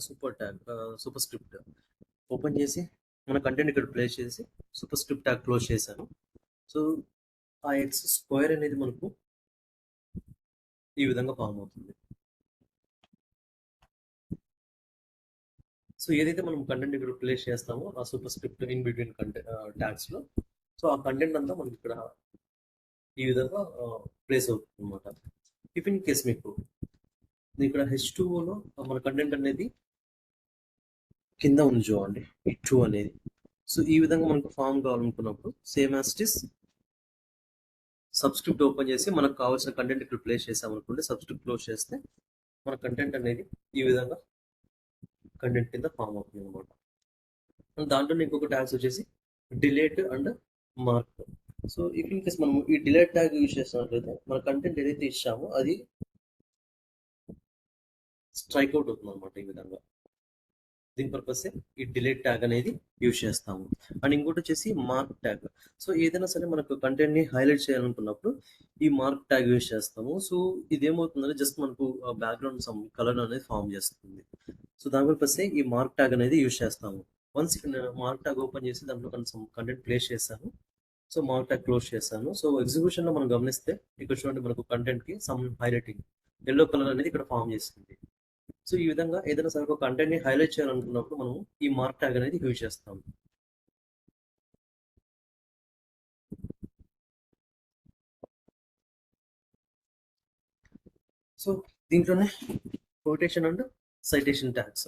super tag super script open చేసి మన కంటెంట్ ఇక్కడ ప్లేస్ చేసి సూపర్ స్క్రిప్ట్ ట్యాగ్ క్లోజ్ చేశాను. సో ఆ ఎక్స్ స్క్వేర్ అనేది మనకు ఈ విధంగా ఫామ్ అవుతుంది. సో ఏదైతే మనం కంటెంట్ ఇక్కడ ప్లేస్ చేస్తామో ఆ super script in between content tags లో, సో ఆ కంటెంట్ అంతా మనకి ఇక్కడ ఈ విధంగా ప్లేస్ అవుతుంది అనమాట. ఇఫ్ ఇన్ కేస్ మీకు ఇక్కడ H2O మన కంటెంట్ అనేది కింద ఉంది చూడండి, ఈ టూ అనేది. సో ఈ విధంగా మనకు ఫామ్ కావాలనుకున్నప్పుడు same as it is subscript open చేసి మనకు కావాల్సిన కంటెంట్ ఇక్కడ ప్లేస్ చేసామనుకుంటే సబ్స్క్రిప్ట్ క్లోజ్ చేస్తే మన కంటెంట్ అనేది ఈ విధంగా కంటెంట్ కింద ఫామ్ అవుతుంది అనమాట. దాంట్లో ఇంకొక ట్యాగ్స్ వచ్చేసి delete and mark. So if in case మనం ఈ డిలేట్ ట్యాగ్ యూజ్ చేసినట్లయితే మన కంటెంట్ ఏదైతే ఇచ్చామో అది స్ట్రైక్ అవుట్ అవుతుంది అనమాట ఈ విధంగా. దీని పర్పస్ ఈ డిలేట్ ట్యాగ్ అనేది యూజ్ చేస్తాము. అండ్ ఇంకోటి వచ్చేసి మార్క్ ట్యాగ్. సో ఏదైనా సరే మనకు కంటెంట్ ని హైలైట్ చేయాలనుకున్నప్పుడు ఈ మార్క్ ట్యాగ్ యూజ్ చేస్తాము. సో ఇదేమవుతుందంటే జస్ట్ మనకు బ్యాక్గ్రౌండ్ సమ్ కలర్ అనేది ఫామ్ చేస్తుంది. సో దాని పర్పస్ ఈ మార్క్ ట్యాగ్ అనేది యూజ్ చేస్తాము. వన్స్ ఇక్కడ నేను మార్క్ ట్యాగ్ ఓపెన్ చేసి దాంట్లో కొంచెం కంటెంట్ ప్లేస్ చేశాను. సో మార్క్ ట్యాగ్ క్లోజ్ చేశాను. సో ఎగ్జిక్యూషన్ లో మనం గమనిస్తే ఇక్కడ చూడండి మనకు కంటెంట్ కి సమ్ హైలైటింగ్ ఎల్లో కలర్ అనేది ఇక్కడ ఫామ్ చేస్తుంది. సో ఈ విధంగా ఏదైనా సరే ఒక కంటెంట్ ని హైలైట్ చేయాలనుకున్నప్పుడు మనం ఈ మార్క్ ట్యాగ్ అనేది యూజ్ చేస్తాం. సో దీంట్లోనే quotation and citation tags.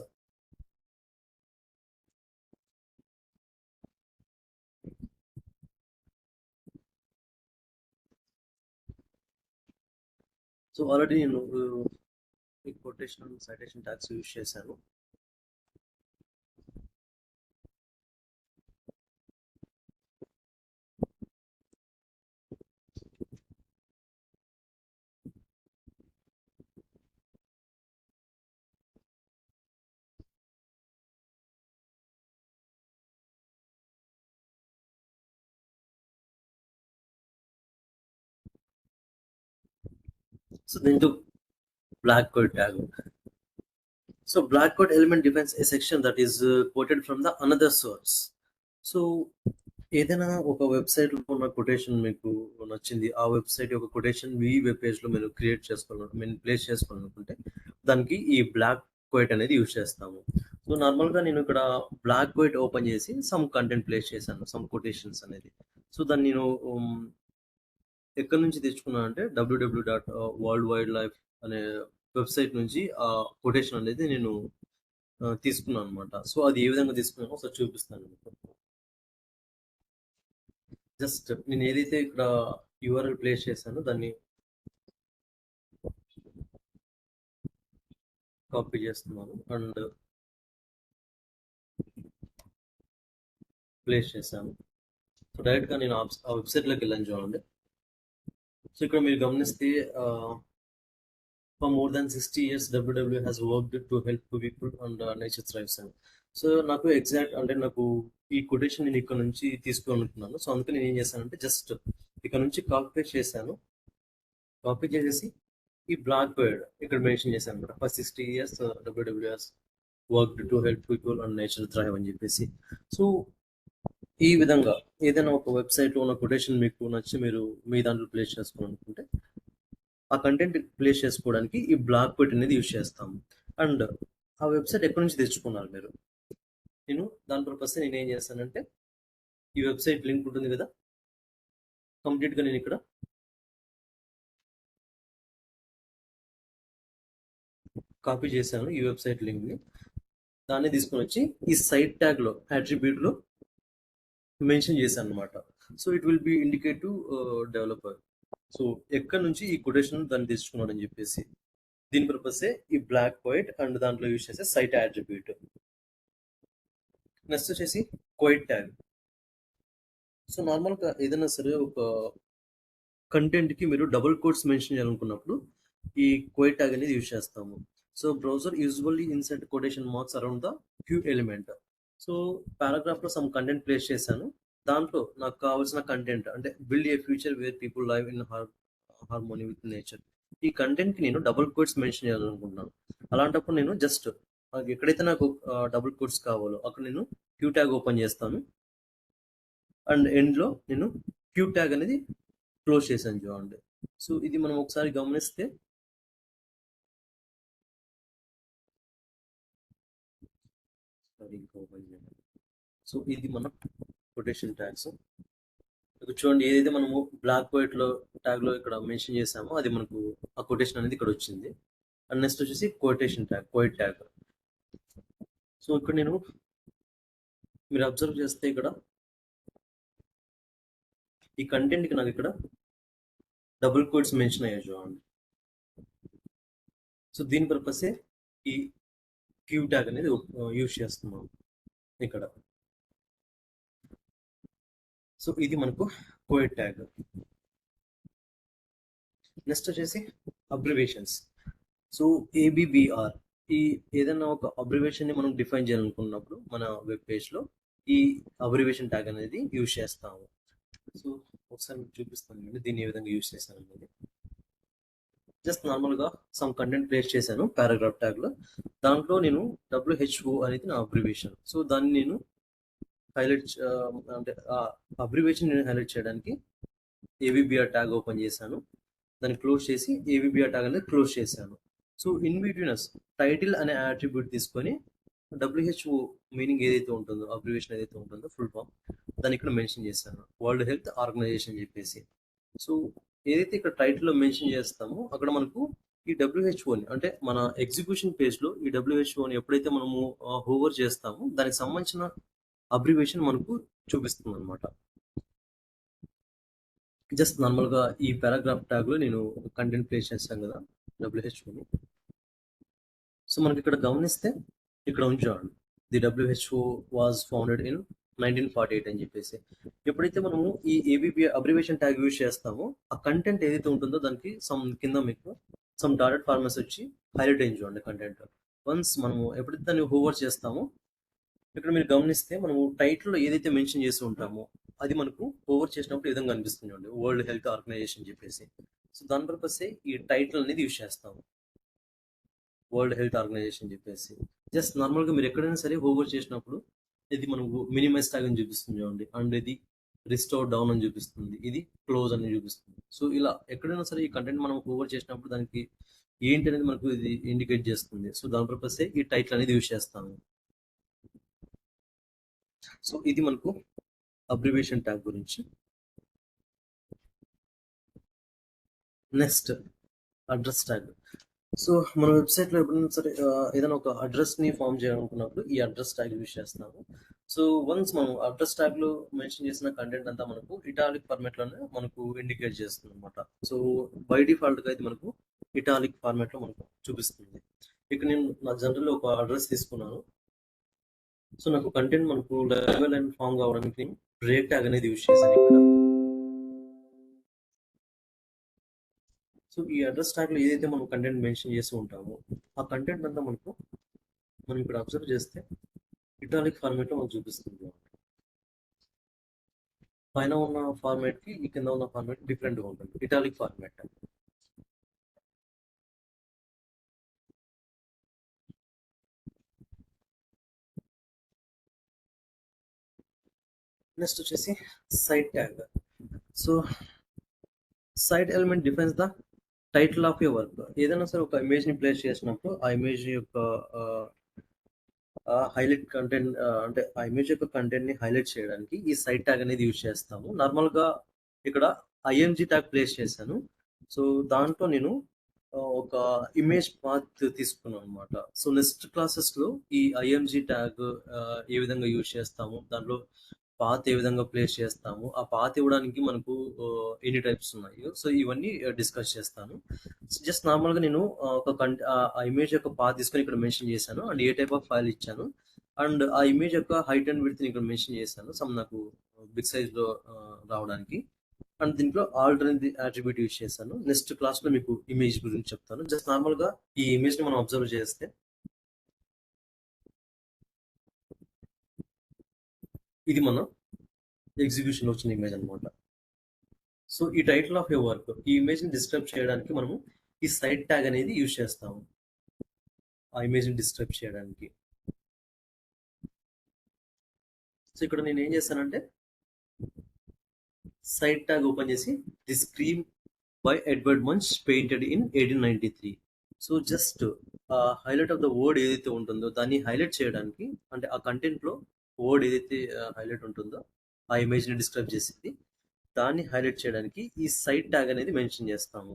So already నేను ఈ quotation and citation tags use చేశాను. సో దీంట్లో block code tag. So black code element defines a section that is quoted from the another source. So ఏదైనా ఒక website లో ఉన్న quotation మీకు నచ్చింది, ఆ వెబ్సైట్ యొక్క కొటేషన్ మీ వెబ్ పేజ్ లో మీరు క్రియేట్ చేసుకోవాలి, మీరు ప్లేస్ చేసుకోవాలనుకుంటే దానికి ఈ బ్లాక్ కోట్ అనేది యూజ్ చేస్తాము. సో నార్మల్ గా నేను ఇక్కడ బ్లాక్ కోట్ ఓపెన్ చేసి సమ్ కంటెంట్ ప్లేస్ చేశాను, సమ్ కొటేషన్స్ అనేది. సో దాన్ని నేను ఎక్కడి నుంచి తెచ్చుకున్నాను అంటే www.worldwildlife అనే వెబ్సైట్ నుంచి ఆ కొటేషన్ అనేది నేను తీసుకున్నాను అనమాట. సో అది ఏ విధంగా తీసుకున్నానో ఒకసారి చూపిస్తాను మీకు. జస్ట్ నేను ఏదైతే ఇక్కడ యూఆర్ఎల్ ప్లేస్ చేశానో దాన్ని కాపీ చేస్తున్నాను అండ్ ప్లేస్ చేశాను. సో డైరెక్ట్ గా నేను ఆ వెబ్సైట్ లోకి వెళ్ళాను చూడండి. సో ఇక్కడ మీరు గమనిస్తే for more than 60 years WW has worked to help people and nature thrives. So నాకు ఎగ్జాక్ట్ అంటే నాకు ఈ కొటేషన్ నేను ఇక్కడ నుంచి తీసుకోవాలనుకున్నాను. సో అందుకని నేను ఏం చేశానంటే జస్ట్ ఇక్కడ నుంచి కాపీ పేస్ట్ చేశాను. కాపీ చేసేసి ఈ బ్లాక్ వర్డ్ ఇక్కడ మెన్షన్ చేశాను అనమాట. For 60 years WW has worked to help people and nature thrive అని చెప్పేసి. సో ఈ విధంగా ఏదైనా ఒక వెబ్సైట్లో ఉన్న కొటేషన్ మీకు నచ్చి మీరు మీ దాంట్లో ప్లేస్ చేసుకోవాలనుకుంటే ఆ కంటెంట్ ప్లేస్ చేసుకోవడానికి ఈ బ్లాక్ కోట్ అనేది యూజ్ చేస్తాము. అండ్ ఆ వెబ్సైట్ ఎక్కడి నుంచి తెచ్చుకున్నారు మీరు, నేను దాని పర్పస్ నేను ఏం చేస్తానంటే ఈ వెబ్సైట్ లింక్ ఉంటుంది కదా, కంప్లీట్గా నేను ఇక్కడ కాపీ చేశాను ఈ వెబ్సైట్ లింక్ని. దాన్ని తీసుకొని వచ్చి ఈ సైట్ ట్యాగ్లో అట్రిబ్యూట్లో మెన్షన్ చేశాను అనమాట. So it will be indicate to developer. So ఎక్కడి నుంచి ఈ కొటేషన్ దాన్ని తీసుకున్నాడని చెప్పేసి దీని పర్పసే ఈ బ్లాక్ కోయిట్ అండ్ దాంట్లో యూజ్ చేసే సైట్ అట్రిబ్యూట్. నెక్స్ట్ వచ్చేసి కోయిట్ ట్యాగ్. సో నార్మల్‌గా ఏదైనా సరే ఒక కంటెంట్‌కి మీరు డబుల్ కోట్స్ మెన్షన్ చేయాలనుకున్నప్పుడు ఈ క్వైట్ ట్యాగ్ అనేది యూజ్ చేస్తాము. So browser usually insert quotation marks around the Q element. So పారాగ్రాఫ్‌లో సమ్ కంటెంట్ ప్లేస్ చేశాను. దాంట్లో నాకు కావాల్సిన కంటెంట్ అంటే build a future where people live in harmony with nature. ఈ కంటెంట్‌కి నేను డబుల్ కోట్స్ మెన్షన్ చేయాలనుకుంటున్నాను. అలాంటప్పుడు నేను జస్ట్ ఎక్కడైతే నాకు డబుల్ కోట్స్ కావాలో అక్కడ నేను క్యూ ట్యాగ్ ఓపెన్ చేస్తాను. అండ్ ఎండ్‌లో నేను క్యూ ట్యాగ్ అనేది క్లోజ్ చేశాను చూడండి. సో ఇది మనం ఒకసారి గమనిస్తే సారీ ఇంకా ఓపెన్ చేయాలి. సో ఇది మన కొటేషన్ ట్యాగ్స్. ఇక్కడ చూడండి ఏదైతే మనము బ్లాక్ వైట్‌లో ట్యాగ్‌లో ఇక్కడ మెన్షన్ చేసామో అది మనకు ఆ కొటేషన్ అనేది ఇక్కడ వచ్చింది. అండ్ నెక్స్ట్ వచ్చేసి quotation tag, quote tag. So ఇక్కడ నేను మీరు అబ్జర్వ్ చేస్తే ఇక్కడ ఈ కంటెంట్‌కి నాకు ఇక్కడ డబుల్ కోట్స్ మెన్షన్ అయ్యాయి చూడండి. సో దీని పర్పసే ఈ క్యూ ట్యాగ్ అనేది యూజ్ చేస్తున్నాం ఇక్కడ. సో ఇది మనకు క్వైట్ ట్యాగ్. నెక్స్ట్ వచ్చేసి అబ్రివేషన్స్. సో ఏబిబిఆర్ ఈ ఏదైనా ఒక అబ్రివేషన్ ని మనం డిఫైన్ చేయాలనుకున్నప్పుడు మన వెబ్ పేజ్ లో ఈ అబ్రివేషన్ ట్యాగ్ అనేది యూజ్ చేస్తాము. సో ఒకసారి మీకు చూపిస్తాను నేను దీన్ని ఏ విధంగా యూజ్ చేశాను అనేది. జస్ట్ నార్మల్ గా సమ్ కంటెంట్ ప్లేస్ చేశాను పారాగ్రాఫ్ ట్యాగ్ లో. దాంట్లో నేను WHO అనేది నా అబ్రివేషన్. సో దాన్ని నేను హైలైట్ అంటే ఆ అబ్రివేషన్ నేను హైలైట్ చేయడానికి ఏబిబిఆర్ ట్యాగ్ ఓపెన్ చేశాను. దాన్ని క్లోజ్ చేసి ఏబిబిఆర్ ట్యాగ్ అనేది క్లోజ్ చేశాను. సో ఇన్ బిట్వీనస్ టైటిల్ అనే అట్రిబ్యూట్ తీసుకొని WHO మీనింగ్ ఏదైతే ఉంటుందో అబ్రివేషన్ ఏదైతే ఉంటుందో ఫుల్ ఫామ్ దాన్ని ఇక్కడ మెన్షన్ చేశాను, వరల్డ్ హెల్త్ ఆర్గనైజేషన్ అని చెప్పేసి. సో ఏదైతే ఇక్కడ టైటిల్లో మెన్షన్ చేస్తామో అక్కడ మనకు ఈ డబ్ల్యూహెచ్ఓని అంటే మన ఎగ్జిక్యూషన్ పేజ్లో ఈ డబ్ల్యూహెచ్ఓని ఎప్పుడైతే మనము హోవర్ చేస్తామో దానికి సంబంధించిన అబ్రివేషన్ మనకు చూపిస్తుంది అనమాట. జస్ట్ నార్మల్గా ఈ పారాగ్రాఫ్ ట్యాగ్లో నేను కంటెంట్ ప్లేస్ చేస్తాను కదా డబ్ల్యూహెచ్ఓని. సో మనకి ఇక్కడ గమనిస్తే ఇక్కడ ఉంచాడు the WHO was founded in 1948 అని చెప్పేసి. ఎప్పుడైతే మనము ఈ ఏబిబి అబ్రివేషన్ ట్యాగ్ యూజ్ చేస్తామో ఆ కంటెంట్ ఏదైతే ఉంటుందో దానికి సమ్ కింద మీకు సమ్ డాటెడ్ ఫార్మాట్స్ వచ్చి హైలైట్ అయింది చూడండి కంటెంట్. వన్స్ మనము ఎప్పుడైతే దాన్ని హోవర్ చేస్తామో ఇక్కడ మీరు గమనిస్తే మనము టైటిల్లో ఏదైతే మెన్షన్ చేసి ఉంటామో అది మనకు ఓవర్ చేసినప్పుడు ఈ విధంగా అనిపిస్తుంది చూడండి, వరల్డ్ హెల్త్ ఆర్గనైజేషన్ చెప్పేసి. సో దాని పర్పసే ఈ టైటిల్ అనేది యూజ్ చేస్తాము, వరల్డ్ హెల్త్ ఆర్గనైజేషన్ చెప్పేసి. జస్ట్ నార్మల్గా మీరు ఎక్కడైనా సరే హోవర్ చేసినప్పుడు ఇది మనకు మినిమైజ్ ట్యాగ్ అని చూపిస్తుంది చూడండి, అండ్ ఇది రిస్టోర్ డౌన్ అని చూపిస్తుంది, ఇది క్లోజ్ అని చూపిస్తుంది. సో ఇలా ఎక్కడైనా సరే ఈ కంటెంట్ మనం హోవర్ చేసినప్పుడు దానికి ఏంటి అనేది మనకు ఇది ఇండికేట్ చేస్తుంది. సో దాని పర్పసే ఈ టైటిల్ అనేది యూజ్ చేస్తాము. సో ఇది మనకు అబ్రివేషన్ ట్యాగ్ గురించి. Next address tag. సో మన వెబ్సైట్లో ఎప్పుడైనా సరే ఏదైనా ఒక అడ్రస్ని ఫామ్ చేయాలనుకున్నప్పుడు ఈ అడ్రస్ ట్యాగ్ యూజ్ చేస్తాము. సో వన్స్ మనం అడ్రస్ ట్యాగ్లో మెన్షన్ చేసిన కంటెంట్ అంతా మనకు ఇటాలిక్ ఫార్మాట్లోనే మనకు ఇండికేట్ చేస్తుంది అనమాట. సో బై డిఫాల్ట్గా అయితే మనకు ఇటాలిక్ ఫార్మాట్లో మనకు చూపిస్తుంది. ఇక్కడ నేను నా జనరల్ ఒక అడ్రస్ తీసుకున్నాను. సో నాకు కంటెంట్ మనకు లెవెల్ అండ్ ఫామ్ కావడానికి నేను బ్రేక్ ట్యాగ్ అనేది యూజ్ చేశాను ఇక్కడ. సో ఈ అడ్రస్ ట్యాగ్లో ఏదైతే మనం కంటెంట్ మెన్షన్ చేసి ఉంటామో ఆ కంటెంట్ అంతా మనకు మనం ఇక్కడ అబ్జర్వ్ చేస్తే ఇటాలిక్ ఫార్మాట్లో మనకు చూపిస్తుంది. పైన ఉన్న ఫార్మాట్ కి ఈ కింద ఉన్న ఫార్మాట్ డిఫరెంట్ గా ఉంటుంది, ఇటాలిక్ ఫార్మాట్. నెక్స్ట్ వచ్చేసి side tag. So side element defines the title of your work. ఏదైనా సరే ఒక ఇమేజ్ ని ప్లేస్ చేసినప్పుడు ఆ ఇమేజ్ యొక్క హైలైట్ కంటెంట్ అంటే ఆ ఇమేజ్ యొక్క కంటెంట్ ని హైలైట్ చేయడానికి ఈ సైడ్ ట్యాగ్ అనేది యూజ్ చేస్తాము. నార్మల్ గా ఇక్కడ IMG ట్యాగ్ ప్లేస్ చేశాను. సో దాంట్లో నేను ఒక ఇమేజ్ పాత్ తీసుకున్నాను అనమాట. సో నెక్స్ట్ క్లాసెస్ లో ఈ IMG ట్యాగ్ ఏ విధంగా యూజ్ చేస్తాము, దాంట్లో పాత్ ఏ విధంగా ప్లేస్ చేస్తాము, ఆ పాత్ ఇవ్వడానికి మనకు ఎన్ని టైప్స్ ఉన్నాయో సో ఇవన్నీ డిస్కస్ చేస్తాను. జస్ట్ నార్మల్గా నేను ఆ ఇమేజ్ యొక్క పాత్ తీసుకొని ఇక్కడ మెన్షన్ చేశాను అండ్ ఏ టైప్ ఆఫ్ ఫైల్ ఇచ్చాను అండ్ ఆ ఇమేజ్ యొక్క హైట్ అండ్ విడ్త్ ఇక్కడ మెన్షన్ చేశాను. సమ్ నాకు బిగ్ సైజ్లో రావడానికి. అండ్ దీంట్లో ఆర్డర్ అనేది అట్రిబ్యూట్ యూస్ చేశాను. నెక్స్ట్ క్లాస్లో మీకు ఇమేజ్ గురించి చెప్తాను. జస్ట్ నార్మల్గా ఈ ఇమేజ్ని మనం అబ్జర్వ్ చేస్తే ఇది మన ఎగ్జిక్యూషన్ వచ్చిన ఇమేజ్ అనమాట. సో ఈ టైటిల్ ఆఫ్ ఏ వర్క్, ఈ ఇమేజ్ని డిస్క్రైబ్ చేయడానికి మనము ఈ సైడ్ ట్యాగ్ అనేది యూజ్ చేస్తాము ఆ ఇమేజ్ని డిస్క్రైబ్ చేయడానికి. సో ఇక్కడ నేను ఏం చేస్తానంటే సైడ్ ట్యాగ్ ఓపెన్ చేసి the scream by Edward Munch painted in 1893. So just highlight of the word ఏదైతే ఉంటుందో దాన్ని హైలైట్ చేయడానికి, అంటే ఆ కంటెంట్లో వర్డ్ ఏదైతే హైలైట్ ఉంటుందో ఆ ఇమేజ్ని డిస్క్రైబ్ చేసింది, దాన్ని హైలైట్ చేయడానికి ఈ సైడ్ ట్యాగ్ అనేది మెన్షన్ చేస్తాము.